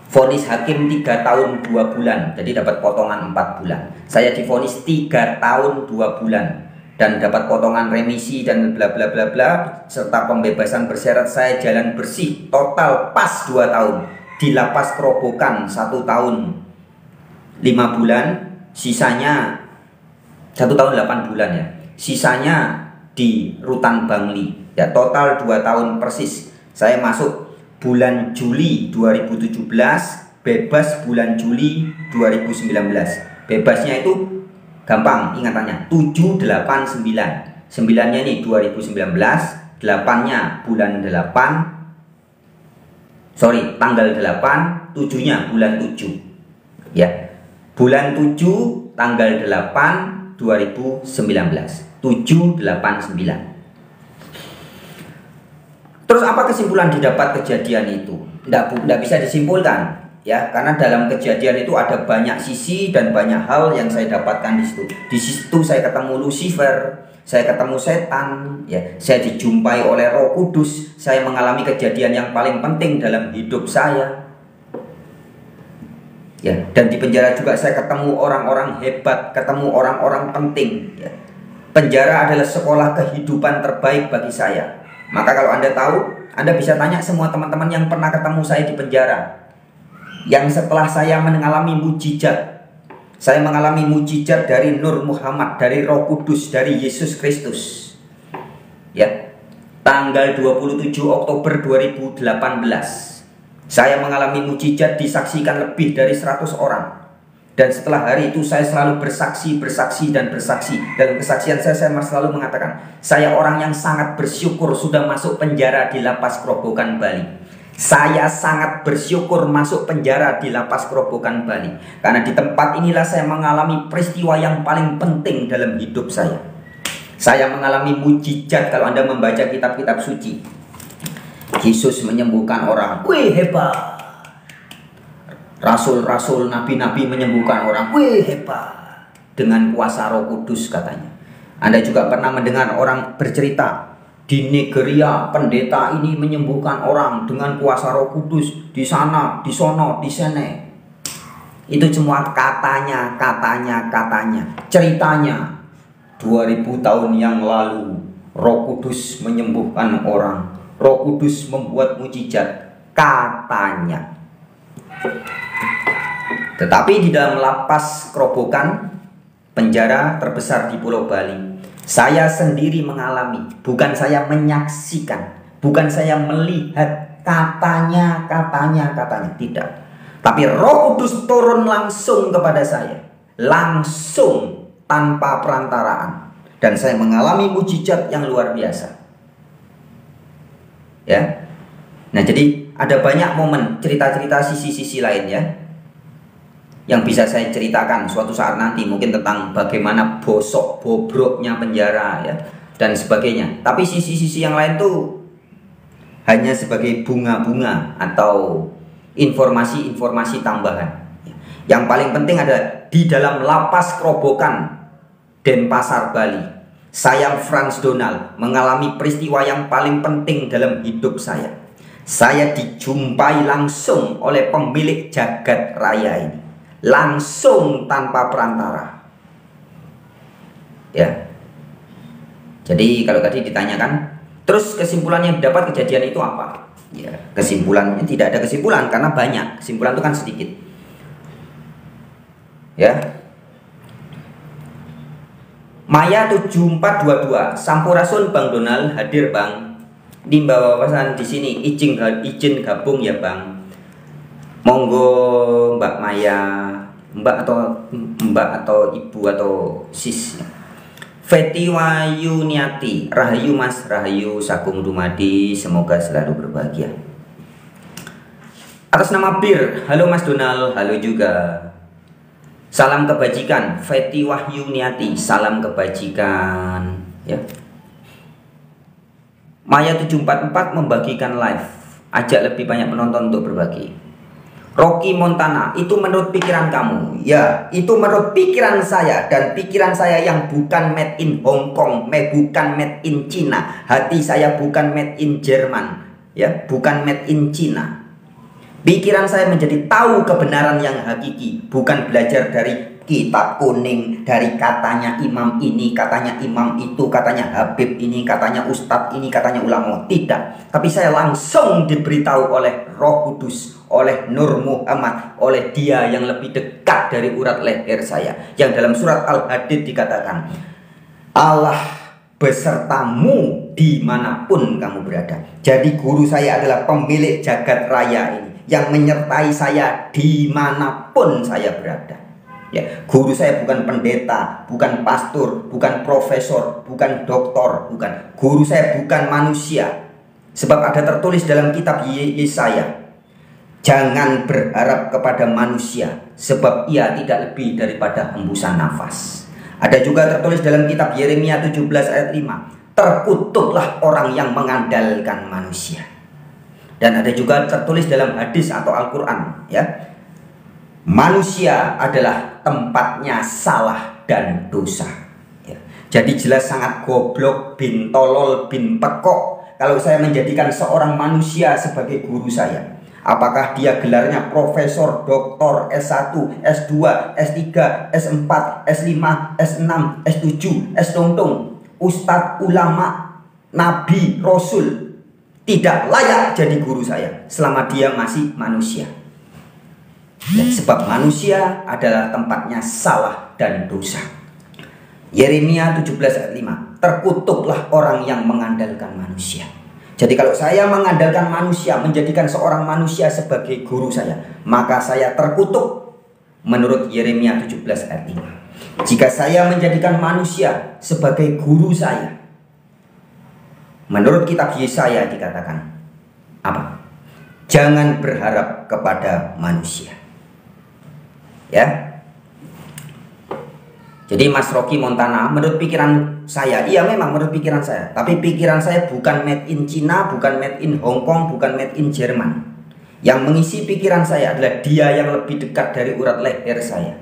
Speaker 1: Vonis hakim 3 tahun 2 bulan, jadi dapat potongan 4 bulan. Saya divonis 3 tahun 2 bulan dan dapat potongan remisi dan bla bla bla bla serta pembebasan bersyarat. Saya jalan bersih total pas 2 tahun. Di lapas Kerobokan 1 tahun 5 bulan, sisanya 1 tahun 8 bulan ya. Sisanya di Rutan Bangli. Ya, total 2 tahun persis. Saya masuk bulan Juli 2017, bebas bulan Juli 2019. Bebasnya itu gampang ingatannya, 789. 9-nya ini 2019, 8-nya bulan 8. Sorry, tanggal 8, 7-nya bulan 7. Ya. Bulan 7 tanggal 8 2019. 789. Terus apa kesimpulan didapat kejadian itu? Tidak bisa disimpulkan ya, karena dalam kejadian itu ada banyak sisi dan banyak hal yang saya dapatkan di situ. Di situ saya ketemu Lucifer, saya ketemu setan, ya, saya dijumpai oleh Roh Kudus, saya mengalami kejadian yang paling penting dalam hidup saya. Ya, dan di penjara juga saya ketemu orang-orang hebat, ketemu orang-orang penting. Ya. Penjara adalah sekolah kehidupan terbaik bagi saya. Maka kalau Anda tahu, Anda bisa tanya semua teman-teman yang pernah ketemu saya di penjara, yang setelah saya mengalami mujizat. Saya mengalami mujizat dari Nur Muhammad, dari Roh Kudus, dari Yesus Kristus. Ya. Tanggal 27 Oktober 2018. Saya mengalami mujizat disaksikan lebih dari 100 orang. Dan setelah hari itu saya selalu bersaksi. Dalam kesaksian saya selalu mengatakan, saya orang yang sangat bersyukur sudah masuk penjara di Lapas Kerobokan Bali. Saya sangat bersyukur masuk penjara di Lapas Kerobokan Bali, karena di tempat inilah saya mengalami peristiwa yang paling penting dalam hidup saya. Saya mengalami mujizat. Kalau Anda membaca kitab-kitab suci, Yesus menyembuhkan orang, wih hebat. Rasul-rasul, nabi-nabi menyembuhkan orang, wih hebat. Dengan kuasa Roh Kudus katanya. Anda juga pernah mendengar orang bercerita, di Nigeria pendeta ini menyembuhkan orang dengan kuasa Roh Kudus, di sana, di sono, di sini. Itu semua katanya. Ceritanya 2000 tahun yang lalu Roh Kudus menyembuhkan orang. Roh Kudus membuat mujizat, katanya. Tetapi di dalam Lapas Kerobokan, penjara terbesar di Pulau Bali, saya sendiri mengalami, bukan saya menyaksikan, bukan saya melihat, katanya, tidak. Tapi Roh Kudus turun langsung kepada saya, langsung tanpa perantaraan, dan saya mengalami mujizat yang luar biasa. Ya, nah jadi ada banyak momen, cerita-cerita sisi-sisi lain ya, yang bisa saya ceritakan suatu saat nanti, mungkin tentang bagaimana bosok bobroknya penjara ya, dan sebagainya. Tapi sisi-sisi yang lain tuh hanya sebagai bunga-bunga atau informasi-informasi tambahan. Yang paling penting ada di dalam Lapas Kerobokan Denpasar, Bali, saya Frans Donald mengalami peristiwa yang paling penting dalam hidup saya. Saya dijumpai langsung oleh pemilik jagat raya ini, langsung tanpa perantara. Ya. Jadi kalau tadi ditanyakan, terus kesimpulan yang dapat kejadian itu apa? Ya, kesimpulannya tidak ada kesimpulan karena banyak. Kesimpulan itu kan sedikit. Ya. Maya 7422, Sampurasun Bang Donald, hadir Bang. Di bawah pesan di sini izin gabung ya Bang. Monggo Mbak Maya, Mbak atau Ibu atau Sis. Feti Wayuniati, Rahayu Mas, Rahayu Sagung Dumadi, semoga selalu berbahagia. Atas nama Bir, halo Mas Donald, halo juga. Salam kebajikan, Feti Wahyuniati, salam kebajikan. Ya. Maya 744 membagikan live, ajak lebih banyak penonton untuk berbagi. Rocky Montana, itu menurut pikiran kamu? Ya, itu menurut pikiran saya, dan pikiran saya yang bukan made in Hong Kong, bukan made in China. Hati saya bukan made in Jerman, ya, bukan made in China. Pikiran saya menjadi tahu kebenaran yang hakiki, bukan belajar dari kitab kuning, dari katanya imam ini, katanya imam itu, katanya Habib ini, katanya ustadz ini, katanya ulama. Tidak, tapi saya langsung diberitahu oleh Roh Kudus, oleh Nur Muhammad, oleh Dia yang lebih dekat dari urat leher saya, yang dalam surat Al-Hadid dikatakan, Allah besertamu dimanapun kamu berada. Jadi guru saya adalah pemilik jagat raya ini, yang menyertai saya dimanapun saya berada. Ya, guru saya bukan pendeta, bukan pastor, bukan profesor, bukan doktor, bukan. Guru saya bukan manusia. Sebab ada tertulis dalam kitab Yesaya, jangan berharap kepada manusia, sebab ia tidak lebih daripada hembusan nafas. Ada juga tertulis dalam kitab Yeremia 17 ayat 5, terkutuklah orang yang mengandalkan manusia. Dan ada juga tertulis dalam hadis atau Al-Quran, ya, manusia adalah tempatnya salah dan dosa. Ya. Jadi jelas sangat goblok, bin tolol, bin pekok kalau saya menjadikan seorang manusia sebagai guru saya. Apakah dia gelarnya profesor, doktor, S1, S2, S3, S4, S5, S6, S7, S-tong-tong, ustadz, ulama, nabi, rasul, tidak layak jadi guru saya selama dia masih manusia. Ya, sebab manusia adalah tempatnya salah dan dosa. Yeremia 17 ayat 5, terkutuklah orang yang mengandalkan manusia. Jadi kalau saya mengandalkan manusia, menjadikan seorang manusia sebagai guru saya, maka saya terkutuk menurut Yeremia 17 ayat 5. Jika saya menjadikan manusia sebagai guru saya, menurut kitab Yesaya dikatakan apa? Jangan berharap kepada manusia. Ya. Jadi Mas Rocky Montana, menurut pikiran saya, iya memang menurut pikiran saya, tapi pikiran saya bukan made in China, bukan made in Hong Kong, bukan made in Jerman. Yang mengisi pikiran saya adalah Dia yang lebih dekat dari urat leher saya.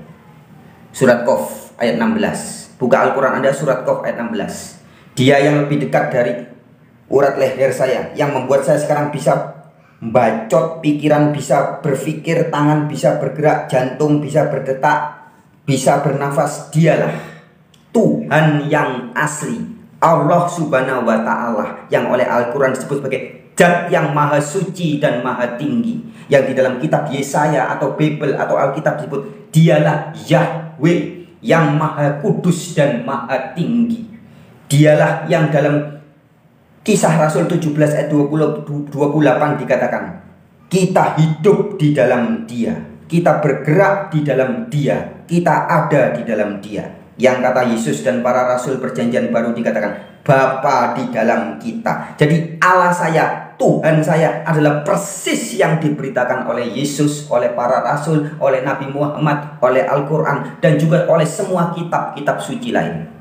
Speaker 1: Surat Qaf ayat 16. Buka Al-Quran Anda, surat Qaf ayat 16. Dia yang lebih dekat dari urat leher saya, yang membuat saya sekarang bisa bacot, pikiran bisa berpikir, tangan bisa bergerak, jantung bisa berdetak, bisa bernafas. Dialah Tuhan yang asli, Allah Subhanahu wa Ta'ala, yang oleh Al-Quran disebut sebagai Zat yang maha suci dan maha tinggi, yang di dalam kitab Yesaya atau Bible atau Alkitab disebut Dialah Yahweh yang maha kudus dan maha tinggi. Dialah yang dalam Kisah Rasul 17 ayat 28 dikatakan, kita hidup di dalam Dia, kita bergerak di dalam Dia, kita ada di dalam Dia. Yang kata Yesus dan para rasul perjanjian baru dikatakan Bapa di dalam kita. Jadi Allah saya, Tuhan saya adalah persis yang diberitakan oleh Yesus, oleh para rasul, oleh Nabi Muhammad, oleh Al-Quran, dan juga oleh semua kitab-kitab suci lain.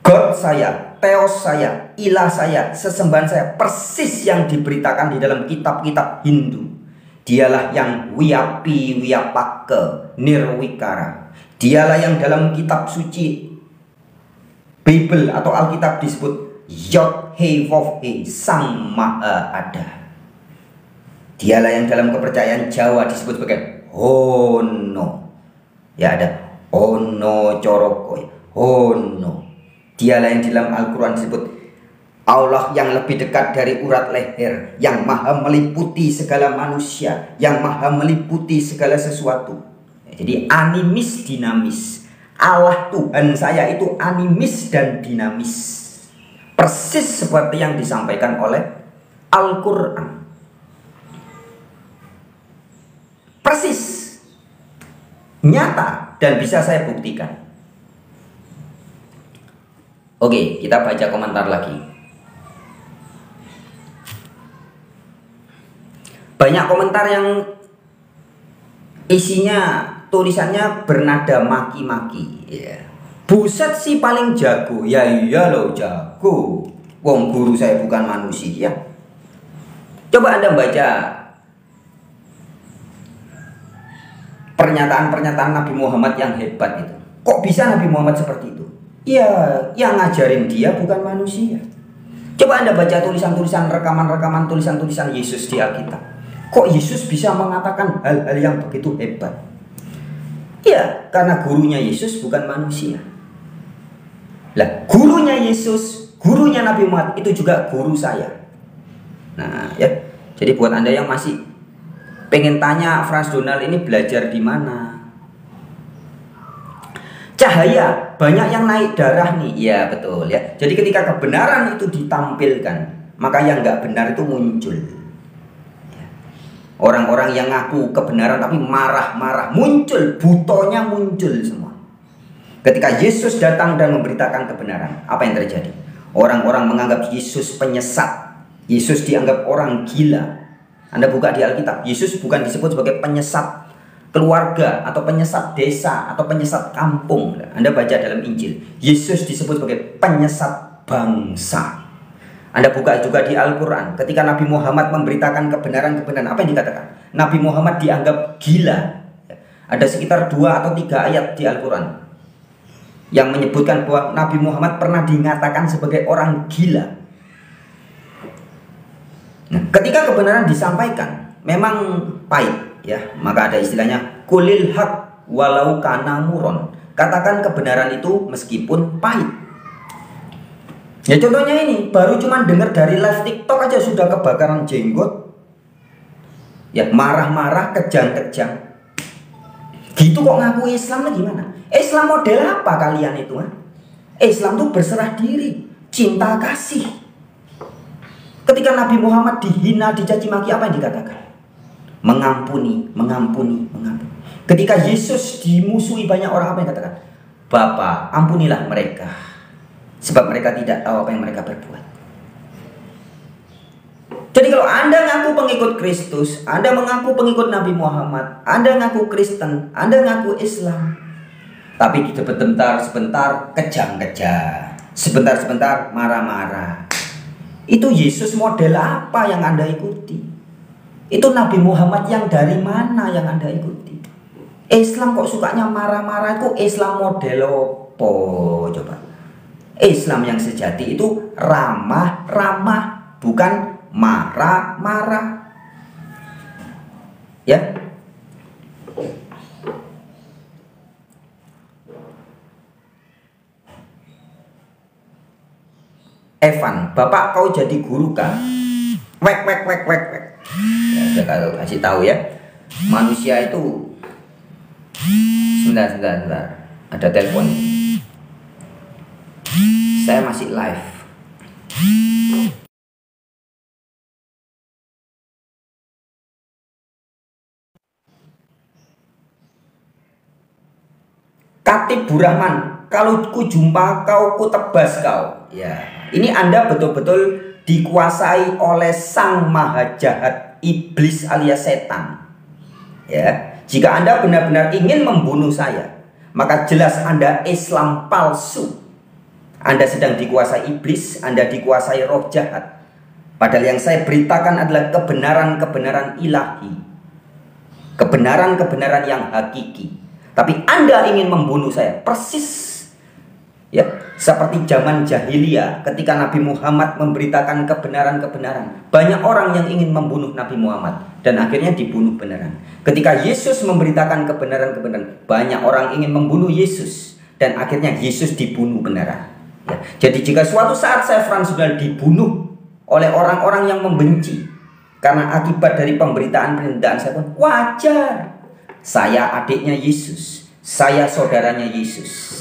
Speaker 1: God saya, Theos saya, ilah saya, sesembahan saya, persis yang diberitakan di dalam kitab-kitab Hindu. Dialah yang Wiyapi Wiyapake Nirwikara. Dialah yang dalam kitab suci Bible atau Alkitab disebut Yod He Vav He, Sang Maha Ada. Dialah yang dalam kepercayaan Jawa disebut sebagai Hono. Ya, ada Ono Coroko, Hono. Dialah yang dalam Al-Quran disebut Allah yang lebih dekat dari urat leher, yang maha meliputi segala manusia, yang maha meliputi segala sesuatu. Jadi animis dinamis. Allah Tuhan saya itu animis dan dinamis, persis seperti yang disampaikan oleh Al-Quran. Persis. Nyata dan bisa saya buktikan. Oke, kita baca komentar lagi. Banyak komentar yang isinya tulisannya bernada maki-maki. Ya. Buset sih paling jago. Ya iya loh jago. Wong guru saya bukan manusia. Coba Anda baca pernyataan-pernyataan Nabi Muhammad yang hebat itu. Kok bisa Nabi Muhammad seperti itu? Ya, yang ngajarin dia bukan manusia. Coba Anda baca tulisan-tulisan, rekaman-rekaman, tulisan-tulisan Yesus di Alkitab. Kok Yesus bisa mengatakan hal-hal yang begitu hebat? Ya, karena gurunya Yesus bukan manusia. Lah, gurunya Yesus, gurunya Nabi Muhammad itu juga guru saya. Nah, ya. Jadi buat Anda yang masih pengen tanya Frans Donald ini belajar di mana? Cahaya, banyak yang naik darah nih. Ya, betul ya. Jadi ketika kebenaran itu ditampilkan, maka yang nggak benar itu muncul. Orang-orang yang ngaku kebenaran tapi marah-marah, muncul, butonya muncul semua. Ketika Yesus datang dan memberitakan kebenaran, apa yang terjadi? Orang-orang menganggap Yesus penyesat. Yesus dianggap orang gila. Anda buka di Alkitab, Yesus bukan disebut sebagai penyesat keluarga atau penyesat desa atau penyesat kampung. Anda baca dalam Injil, Yesus disebut sebagai penyesat bangsa. Anda buka juga di Al-Quran, ketika Nabi Muhammad memberitakan kebenaran-kebenaran, apa yang dikatakan? Nabi Muhammad dianggap gila. Ada sekitar 2 atau 3 ayat di Al-Quran yang menyebutkan bahwa Nabi Muhammad pernah dinyatakan sebagai orang gila. Nah, ketika kebenaran disampaikan, memang pahit, ya. Maka ada istilahnya kulil haq walau kana muron. Katakan kebenaran itu meskipun pahit. Ya contohnya ini, baru cuman dengar dari live TikTok aja sudah kebakaran jenggot. Ya marah-marah, kejang-kejang. Gitu kok ngaku Islam lah gimana? Islam model apa kalian itu? Islam tuh berserah diri, cinta kasih. Ketika Nabi Muhammad dihina, dicaci maki, apa yang dikatakan? Mengampuni, mengampuni, mengampuni. Ketika Yesus dimusuhi banyak orang, apa yang dikatakan? Bapa, ampunilah mereka, sebab mereka tidak tahu apa yang mereka berbuat. Jadi kalau Anda ngaku pengikut Kristus, Anda mengaku pengikut Nabi Muhammad, Anda ngaku Kristen, Anda ngaku Islam, tapi sebentar kejang-kejang, sebentar marah-marah. Itu Yesus model apa yang Anda ikuti? Itu Nabi Muhammad yang dari mana yang Anda ikuti? Islam kok sukanya marah-marah? Itu Islam model apa? Coba. Islam yang sejati itu ramah-ramah, bukan marah-marah. Ya. Evan, Bapak kau jadi guru kah? Wek. Ya, saya kalau kasih tahu ya. Manusia itu sebentar. Ada telepon. Saya masih live. Katib Burahman, kalau ku jumpa kau, ku tebas kau. Ya, ini Anda betul-betul dikuasai oleh sang maha jahat, iblis alias setan. Ya, jika Anda benar-benar ingin membunuh saya, maka jelas Anda Islam palsu. Anda sedang dikuasai iblis, Anda dikuasai roh jahat. Padahal yang saya beritakan adalah kebenaran-kebenaran ilahi, kebenaran-kebenaran yang hakiki. Tapi Anda ingin membunuh saya, persis ya seperti zaman jahiliyah ketika Nabi Muhammad memberitakan kebenaran-kebenaran. Banyak orang yang ingin membunuh Nabi Muhammad dan akhirnya dibunuh beneran. Ketika Yesus memberitakan kebenaran-kebenaran, banyak orang ingin membunuh Yesus dan akhirnya Yesus dibunuh beneran. Ya, jadi jika suatu saat saya Frans Donald dibunuh oleh orang-orang yang membenci karena akibat dari pemberitaan saya pun wajar. Saya adiknya Yesus, saya saudaranya Yesus.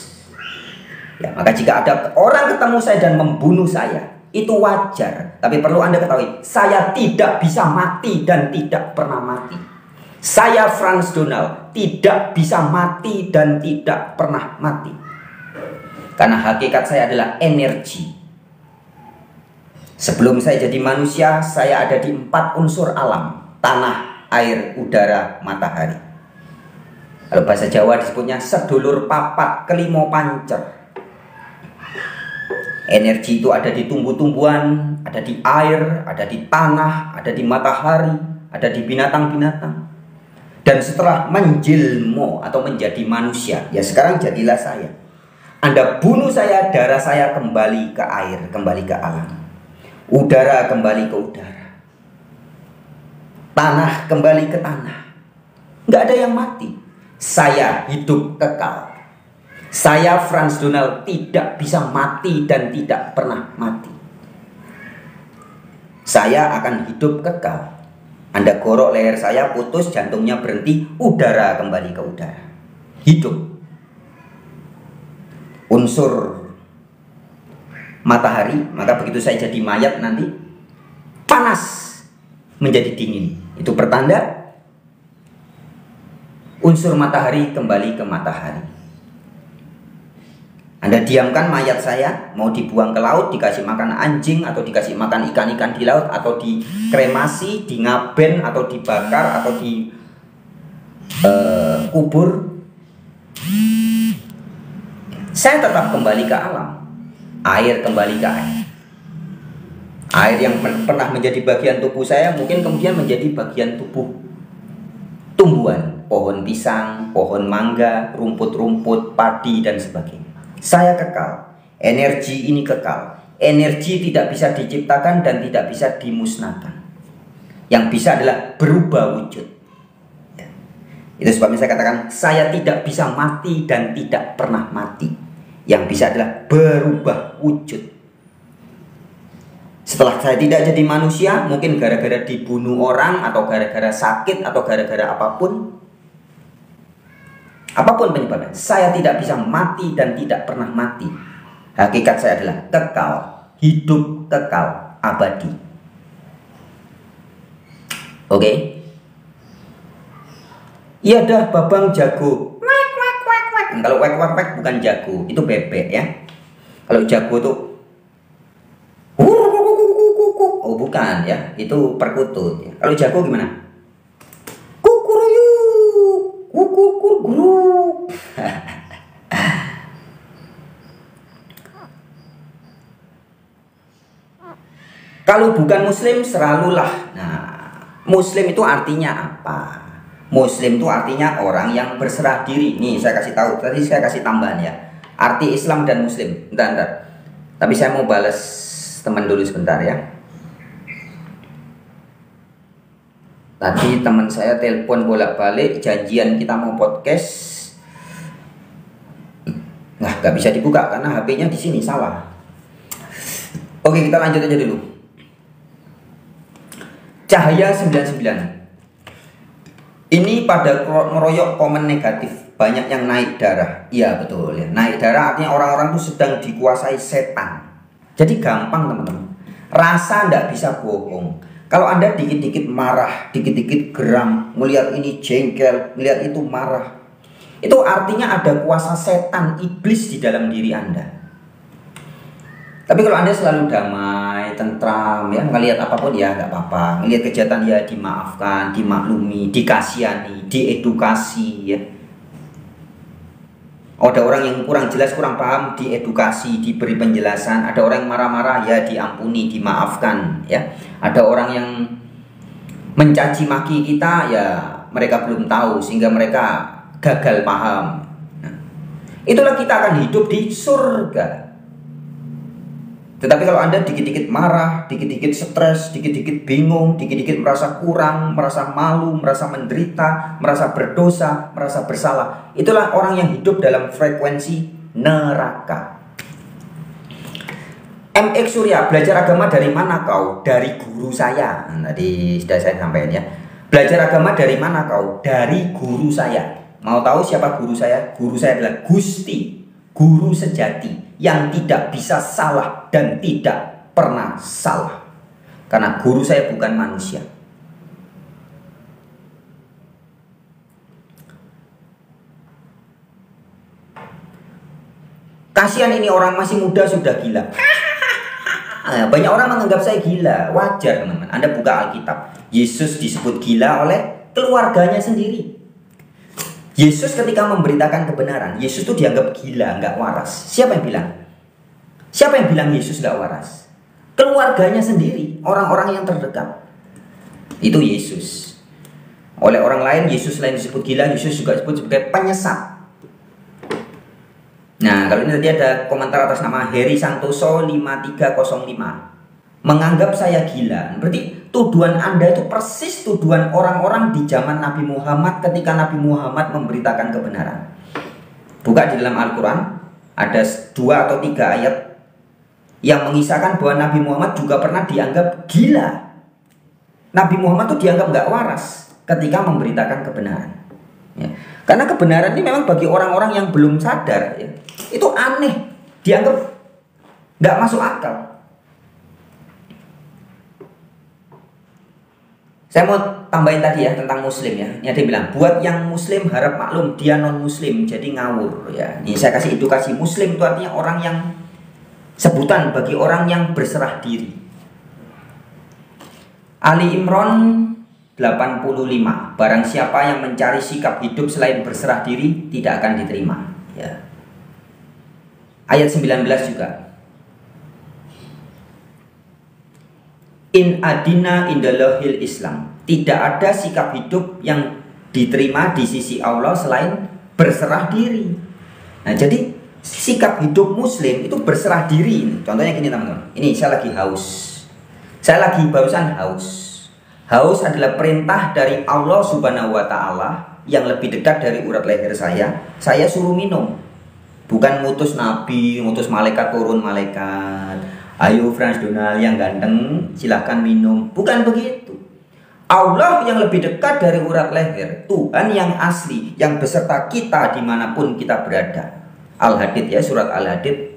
Speaker 1: Ya, maka jika ada orang ketemu saya dan membunuh saya, itu wajar. Tapi perlu Anda ketahui, saya tidak bisa mati dan tidak pernah mati. Saya Frans Donald tidak bisa mati dan tidak pernah mati. Karena hakikat saya adalah energi. Sebelum saya jadi manusia, saya ada di 4 unsur alam: tanah, air, udara, matahari. Kalau bahasa Jawa disebutnya sedulur papat kelimo pancer. Energi itu ada di tumbuh-tumbuhan, ada di air, ada di tanah, ada di matahari, ada di binatang-binatang. Dan setelah menjilmo atau menjadi manusia, ya sekarang jadilah saya. Anda bunuh saya, darah saya kembali ke air, kembali ke alam. Udara kembali ke udara. Tanah kembali ke tanah. Nggak ada yang mati. Saya hidup kekal. Saya Frans Donald tidak bisa mati dan tidak pernah mati. Saya akan hidup kekal. Anda gorok leher saya, putus, jantungnya berhenti, udara kembali ke udara. Hidup. Unsur matahari, maka begitu saya jadi mayat nanti panas menjadi dingin. Itu pertanda unsur matahari kembali ke matahari. Anda diamkan mayat saya, mau dibuang ke laut, dikasih makan anjing, atau dikasih makan ikan-ikan di laut, atau dikremasi, di ngaben, atau dibakar, atau di kubur, saya tetap kembali ke alam. Air kembali ke air. Air yang pernah menjadi bagian tubuh saya mungkin kemudian menjadi bagian tubuh tumbuhan, pohon pisang, pohon mangga, rumput-rumput, padi, dan sebagainya. Saya kekal. Energi ini kekal. Energi tidak bisa diciptakan dan tidak bisa dimusnahkan. Yang bisa adalah berubah wujud. Ya. Itu sebabnya saya katakan saya tidak bisa mati dan tidak pernah mati. Yang bisa adalah berubah wujud. Setelah saya tidak jadi manusia, mungkin gara-gara dibunuh orang, atau gara-gara sakit, atau gara-gara apapun penyebabnya, saya tidak bisa mati dan tidak pernah mati. Hakikat saya adalah kekal, hidup kekal, abadi. Oke? Iya dah, babang jago. Wek, wek, wek, wek. Kalau wek, wek, wek bukan jago, itu bebek ya. Kalau jago tuh oh bukan ya, itu perkutut ya. Kalau jago gimana? Kukuruyuk. Kalau bukan muslim selalulah. Nah, muslim itu artinya apa? Muslim itu artinya orang yang berserah diri. Nih saya kasih tahu, tadi saya kasih tambahan ya. Arti Islam dan muslim. Bentar. Tapi saya mau balas teman dulu sebentar ya. Tadi teman saya telepon bolak-balik, janjian kita mau podcast. Nah, nggak bisa dibuka karena HP-nya di sini salah. Oke, kita lanjut aja dulu. Cahaya 99. Ini pada meroyok komen negatif, banyak yang naik darah. Iya betul ya. Naik darah artinya orang-orang itu sedang dikuasai setan. Jadi gampang teman-teman. Rasa nggak bisa bohong. Kalau Anda dikit-dikit marah, dikit-dikit geram, melihat ini jengkel, melihat itu marah, itu artinya ada kuasa setan, iblis di dalam diri Anda. Tapi kalau Anda selalu damai, tentram, ya, ngelihat apapun ya nggak apa-apa, ngelihat kejahatan ya dimaafkan, dimaklumi, dikasihani, diedukasi, ya. Ada orang yang kurang jelas, kurang paham, diedukasi, diberi penjelasan. Ada orang yang marah-marah, ya diampuni, dimaafkan, ya. Ada orang yang mencaci maki kita, ya mereka belum tahu sehingga mereka gagal paham. Nah, itulah kita akan hidup di surga. Tetapi kalau Anda dikit-dikit marah, dikit-dikit stres, dikit-dikit bingung, dikit-dikit merasa kurang, merasa malu, merasa menderita, merasa berdosa, merasa bersalah, itulah orang yang hidup dalam frekuensi neraka. MX Surya, belajar agama dari mana kau? Dari guru saya. Nah, tadi sudah saya sampaikan ya. Belajar agama dari mana kau? Dari guru saya. Mau tahu siapa guru saya? Guru saya adalah Gusti, guru sejati yang tidak bisa salah dan tidak pernah salah. Karena guru saya bukan manusia. Kasihan ini orang masih muda sudah gila. Banyak orang menganggap saya gila. Wajar teman-teman. Anda buka Alkitab. Yesus disebut gila oleh keluarganya sendiri. Yesus ketika memberitakan kebenaran, Yesus itu dianggap gila, nggak waras. Siapa yang bilang? Siapa yang bilang Yesus nggak waras? Keluarganya sendiri, orang-orang yang terdekat. Itu Yesus. Oleh orang lain, Yesus selain disebut gila, Yesus juga disebut sebagai penyesat. Nah, kalau ini tadi ada komentar atas nama Heri Santoso 5305. Menganggap saya gila. Berarti tuduhan Anda itu persis tuduhan orang-orang di zaman Nabi Muhammad ketika Nabi Muhammad memberitakan kebenaran. Buka di dalam Al-Quran, ada 2 atau 3 ayat yang mengisahkan bahwa Nabi Muhammad juga pernah dianggap gila. Nabi Muhammad itu dianggap nggak waras ketika memberitakan kebenaran. Ya. Karena kebenaran ini memang bagi orang-orang yang belum sadar, ya, itu aneh, dianggap nggak masuk akal. Saya mau tambahin tadi ya tentang Muslim ya. Ini ada yang bilang buat yang Muslim harap maklum dia non Muslim jadi ngawur ya. Ini saya kasih edukasi. Muslim itu artinya orang yang sebutan bagi orang yang berserah diri. Ali Imran 85. Barang siapa yang mencari sikap hidup selain berserah diri tidak akan diterima ya. Ayat 19 juga. In adina indallahil Islam. Tidak ada sikap hidup yang diterima di sisi Allah selain berserah diri. Nah, jadi sikap hidup Muslim itu berserah diri. Contohnya gini teman-teman. Ini saya lagi haus. Saya lagi barusan haus. Haus adalah perintah dari Allah Subhanahu wa Ta'ala yang lebih dekat dari urat leher saya. Saya suruh minum. Bukan ngutus nabi, ngutus malaikat turun malaikat. Ayo Frans Donald yang ganteng, silahkan minum. Bukan begitu. Allah yang lebih dekat dari urat leher, Tuhan yang asli, yang beserta kita dimanapun kita berada. Al-Hadid ya, surat Al-Hadid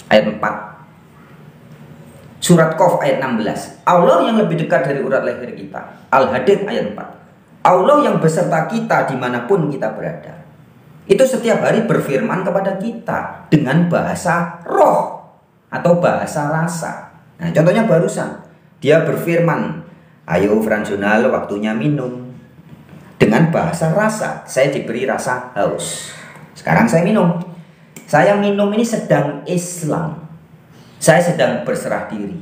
Speaker 1: ayat 4. Surat Qaf ayat 16. Allah yang lebih dekat dari urat leher kita. Al-Hadid ayat 4. Allah yang beserta kita dimanapun kita berada. Itu setiap hari berfirman kepada kita dengan bahasa roh atau bahasa rasa. Nah, contohnya barusan dia berfirman, ayo Fransunal waktunya minum. Dengan bahasa rasa, saya diberi rasa haus. Sekarang saya minum. Saya minum ini sedang Islam. Saya sedang berserah diri.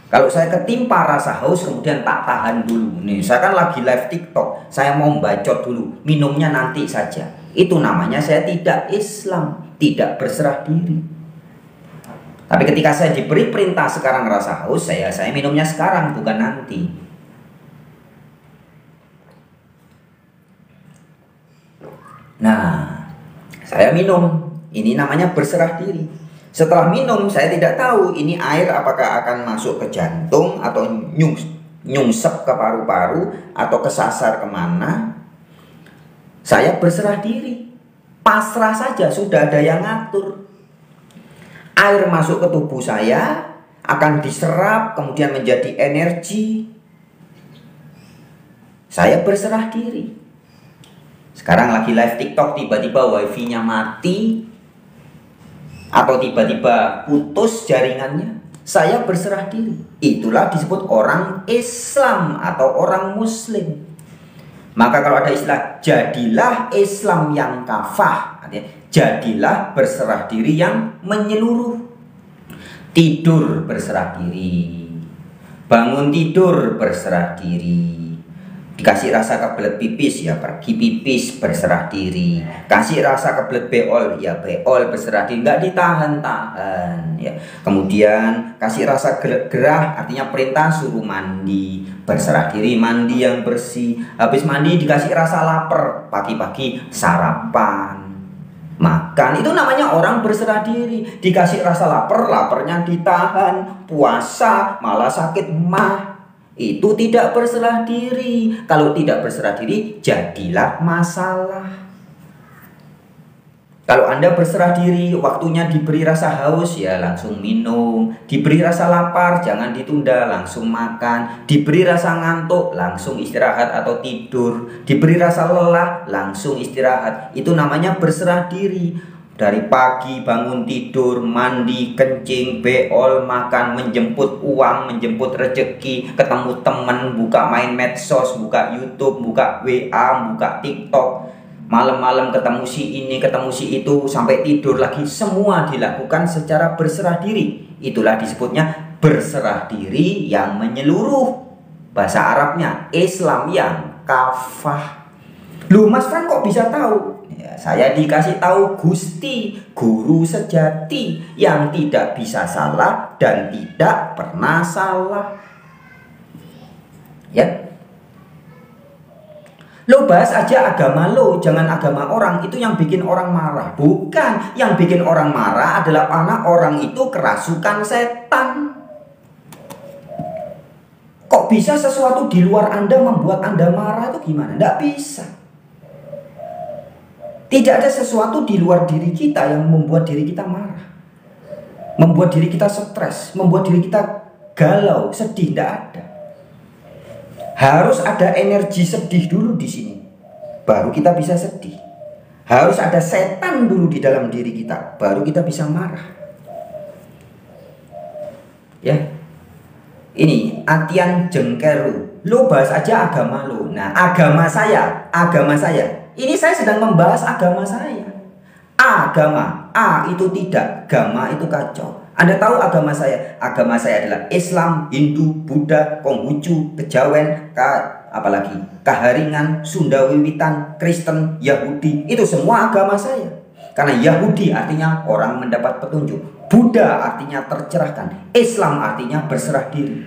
Speaker 1: Kalau saya ketimpa rasa haus kemudian tak tahan dulu. Nih, saya kan lagi live TikTok. Saya mau bacot dulu. Minumnya nanti saja. Itu namanya saya tidak Islam, tidak berserah diri. Tapi ketika saya diberi perintah sekarang rasa haus, saya minumnya sekarang, bukan nanti. Nah, saya minum. Ini namanya berserah diri. Setelah minum, saya tidak tahu ini air apakah akan masuk ke jantung atau nyungsep ke paru-paru atau kesasar kemana. Saya berserah diri. Pasrah saja, sudah ada yang ngatur. Air masuk ke tubuh saya, akan diserap, kemudian menjadi energi. Saya berserah diri. Sekarang lagi live TikTok, tiba-tiba wifi-nya mati, atau tiba-tiba putus jaringannya, saya berserah diri. Itulah disebut orang Islam atau orang Muslim. Maka kalau ada istilah, jadilah Islam yang kafah, artinya jadilah berserah diri yang menyeluruh. Tidur berserah diri, bangun tidur berserah diri, dikasih rasa kebelet pipis ya pergi pipis berserah diri, kasih rasa kebelet beol ya beol berserah diri, nggak ditahan-tahan ya. Kemudian kasih rasa gerah artinya perintah suruh mandi, berserah diri mandi yang bersih. Habis mandi dikasih rasa lapar, pagi-pagi sarapan makan, itu namanya orang berserah diri. Dikasih rasa lapar, laparnya ditahan. Puasa malah sakit mah, itu tidak berserah diri. Kalau tidak berserah diri, jadilah masalah. Kalau Anda berserah diri, waktunya diberi rasa haus, ya langsung minum. Diberi rasa lapar, jangan ditunda, langsung makan. Diberi rasa ngantuk, langsung istirahat atau tidur. Diberi rasa lelah, langsung istirahat. Itu namanya berserah diri. Dari pagi bangun tidur, mandi, kencing, beol, makan, menjemput uang, menjemput rezeki, ketemu temen, buka main medsos, buka YouTube, buka WA, buka TikTok. Malam-malam ketemu si ini, ketemu si itu, sampai tidur lagi. Semua dilakukan secara berserah diri. Itulah disebutnya berserah diri yang menyeluruh. Bahasa Arabnya Islam yang kafah. Lu Mas Fran kok bisa tahu? Ya, saya dikasih tahu Gusti, guru sejati yang tidak bisa salah dan tidak pernah salah. Ya. Lo bahas aja agama lo, jangan agama orang. Itu yang bikin orang marah. Bukan, yang bikin orang marah adalah anak orang itu kerasukan setan. Kok bisa sesuatu di luar Anda membuat Anda marah itu gimana? Nggak bisa. Tidak ada sesuatu di luar diri kita yang membuat diri kita marah, membuat diri kita stres, membuat diri kita galau, sedih. Tidak ada. Harus ada energi sedih dulu di sini, baru kita bisa sedih. Harus ada setan dulu di dalam diri kita, baru kita bisa marah. Ya, ini Atian Jengkeru. Lo bahas aja agama lo. Nah, agama saya. Ini saya sedang membahas agama saya. Agama, A itu tidak, gama itu kacau. Anda tahu agama saya? Agama saya adalah Islam, Hindu, Buddha, Konghucu, Kejawen, apalagi Kaharingan, Sunda Wiwitan, Kristen, Yahudi. Itu semua agama saya. Karena Yahudi artinya orang mendapat petunjuk, Buddha artinya tercerahkan, Islam artinya berserah diri.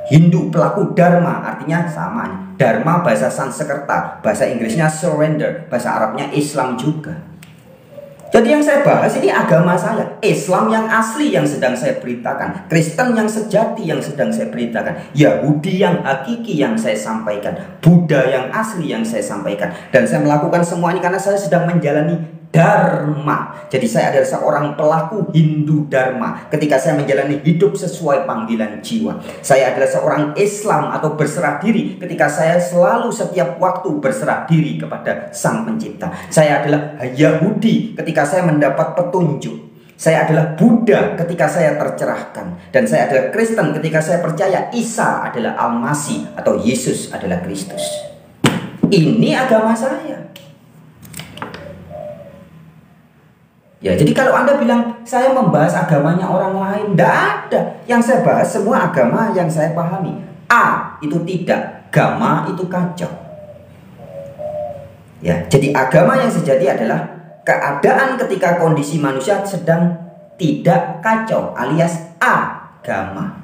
Speaker 1: Hindu pelaku dharma artinya sama. Dharma bahasa Sanskerta, bahasa Inggrisnya surrender, bahasa Arabnya Islam juga. Jadi yang saya bahas ini agama saya, Islam yang asli yang sedang saya beritakan, Kristen yang sejati yang sedang saya beritakan, Yahudi yang hakiki yang saya sampaikan, Buddha yang asli yang saya sampaikan. Dan saya melakukan semua ini karena saya sedang menjalani Dharma. Jadi saya adalah seorang pelaku Hindu Dharma ketika saya menjalani hidup sesuai panggilan jiwa. Saya adalah seorang Islam atau berserah diri ketika saya selalu setiap waktu berserah diri kepada Sang Pencipta. Saya adalah Yahudi ketika saya mendapat petunjuk. Saya adalah Buddha ketika saya tercerahkan. Dan saya adalah Kristen ketika saya percaya Isa adalah Al-Masih atau Yesus adalah Kristus. Ini agama saya. Ya, jadi kalau Anda bilang saya membahas agamanya orang lain, tidak ada. Yang saya bahas semua agama yang saya pahami. A itu tidak, gama itu kacau. Ya, jadi agama yang sejati adalah keadaan ketika kondisi manusia sedang tidak kacau, alias agama,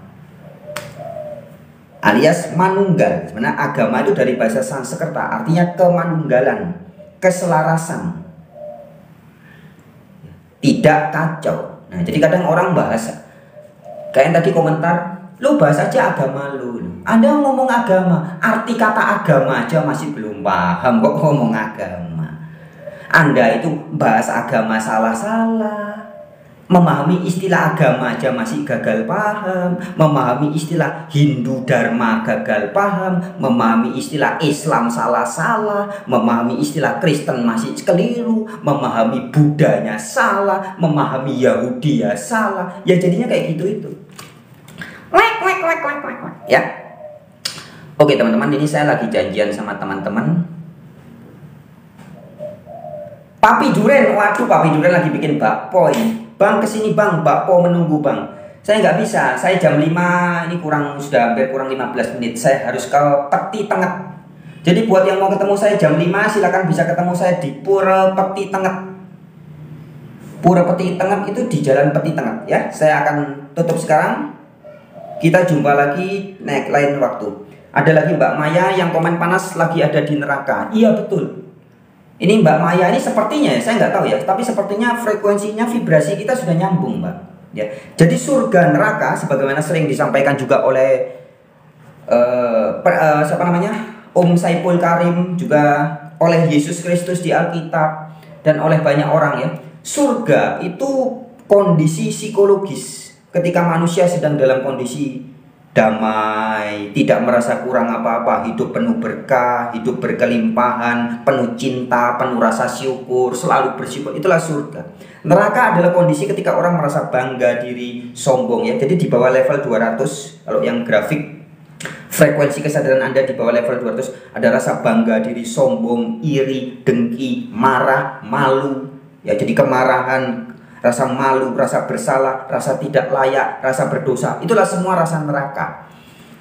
Speaker 1: alias manunggal. Sebenarnya agama itu dari bahasa Sanskerta, artinya kemanunggalan, keselarasan, tidak kacau. Nah, jadi kadang orang bahas kayak yang tadi komentar, lu bahas aja agama lu. Anda ngomong agama, arti kata agama aja masih belum paham kok ngomong agama. Anda itu bahas agama salah-salah, memahami istilah agama aja masih gagal paham, memahami istilah Hindu Dharma gagal paham, memahami istilah Islam salah-salah, memahami istilah Kristen masih keliru, memahami Buddhanya salah, memahami Yahudi ya salah. Ya jadinya kayak gitu itu. Ya. Oke teman-teman, ini saya lagi janjian sama teman-teman. Papi Duren, waduh Papi Duren lagi bikin bakpo ini. Bang kesini bang, bakpo menunggu bang. Saya nggak bisa, saya jam 5 ini sudah hampir kurang 15 menit. Saya harus ke Peti Tengah. Jadi buat yang mau ketemu saya jam 5 silakan bisa ketemu saya di Pura Peti Tengah. Pura Peti Tengah itu di Jalan Peti Tengah ya. Saya akan tutup sekarang. Kita jumpa lagi lain waktu. Ada lagi Mbak Maya yang komen panas lagi ada di neraka. Iya betul. Ini Mbak Maya ini sepertinya ya, saya nggak tahu ya, tapi sepertinya frekuensinya, vibrasi kita sudah nyambung Mbak. Ya, jadi surga neraka, sebagaimana sering disampaikan juga oleh siapa namanya, Om Saiful Karim, juga oleh Yesus Kristus di Alkitab, dan oleh banyak orang ya. Surga itu kondisi psikologis ketika manusia sedang dalam kondisi damai, tidak merasa kurang apa-apa, hidup penuh berkah, hidup berkelimpahan, penuh cinta, penuh rasa syukur, selalu bersyukur. Itulah surga. Neraka adalah kondisi ketika orang merasa bangga diri, sombong ya. Jadi di bawah level 200, kalau yang grafik frekuensi kesadaran Anda di bawah level 200 ada rasa bangga diri, sombong, iri, dengki, marah, malu. Ya, jadi kemarahan, rasa malu, rasa bersalah, rasa tidak layak, rasa berdosa, itulah semua rasa neraka.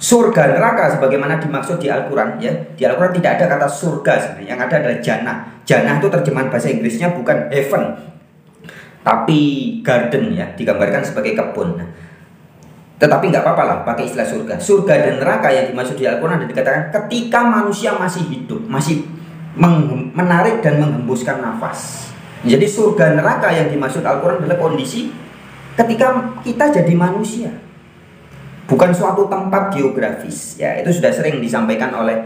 Speaker 1: Surga neraka sebagaimana dimaksud di Al-Quran ya. Di Al-Quran tidak ada kata surga sebenarnya, yang ada adalah jannah. Jannah itu terjemahan bahasa Inggrisnya bukan heaven, tapi garden ya, digambarkan sebagai kebun. Tetapi nggak apa-apa lah pakai istilah surga. Surga dan neraka yang dimaksud di Al-Quran ada dikatakan ketika manusia masih hidup, masih menarik dan menghembuskan nafas. Jadi surga neraka yang dimaksud Al-Quran adalah kondisi ketika kita jadi manusia, bukan suatu tempat geografis. Ya, itu sudah sering disampaikan oleh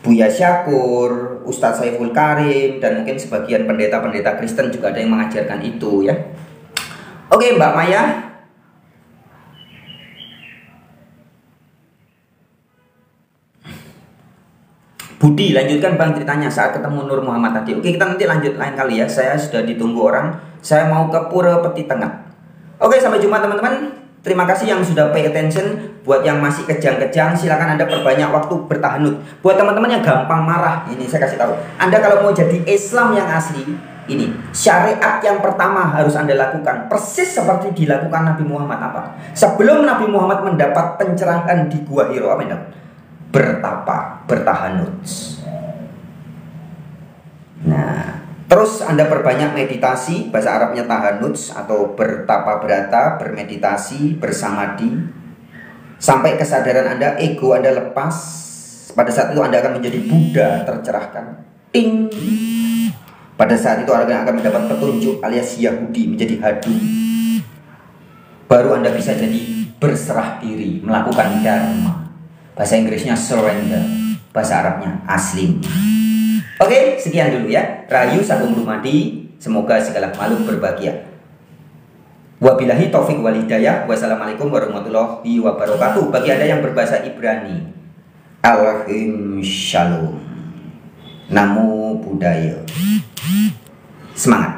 Speaker 1: Buya Syakur, Ustadz Saiful Karim, dan mungkin sebagian pendeta-pendeta Kristen juga ada yang mengajarkan itu ya. Oke Mbak Maya. Budi, lanjutkan Bang ceritanya saat ketemu Nur Muhammad tadi. Oke, kita nanti lanjut lain kali ya. Saya sudah ditunggu orang. Saya mau ke Pura Peti Tengah. Oke, sampai jumpa teman-teman. Terima kasih yang sudah pay attention. Buat yang masih kejang-kejang, silakan Anda perbanyak waktu bertahanut. Buat teman-teman yang gampang marah, ini saya kasih tahu. Anda kalau mau jadi Islam yang asli, ini syariat yang pertama harus Anda lakukan persis seperti dilakukan Nabi Muhammad apa? Sebelum Nabi Muhammad mendapat pencerahan di Gua Hiro, apa itu? Bertapa, bertahanut. Nah, terus Anda perbanyak meditasi, bahasa Arabnya tahanut atau bertapa berata, bermeditasi, bersamadi, sampai kesadaran Anda, ego Anda lepas. Pada saat itu Anda akan menjadi Buddha tercerahkan. Ting. Pada saat itu Anda akan mendapat petunjuk alias Yahudi menjadi hadu. Baru Anda bisa jadi berserah diri, melakukan dharma. Bahasa Inggrisnya surrender, bahasa Arabnya aslim. Oke, sekian dulu ya. Rahayu Sagung Dumadi, semoga segala makhluk berbahagia. Wabillahi taufik wal hidayah. Wassalamualaikum warahmatullahi wabarakatuh. Bagi Anda yang berbahasa Ibrani, Alhim Shalom. Namo Buddhaya. Semangat.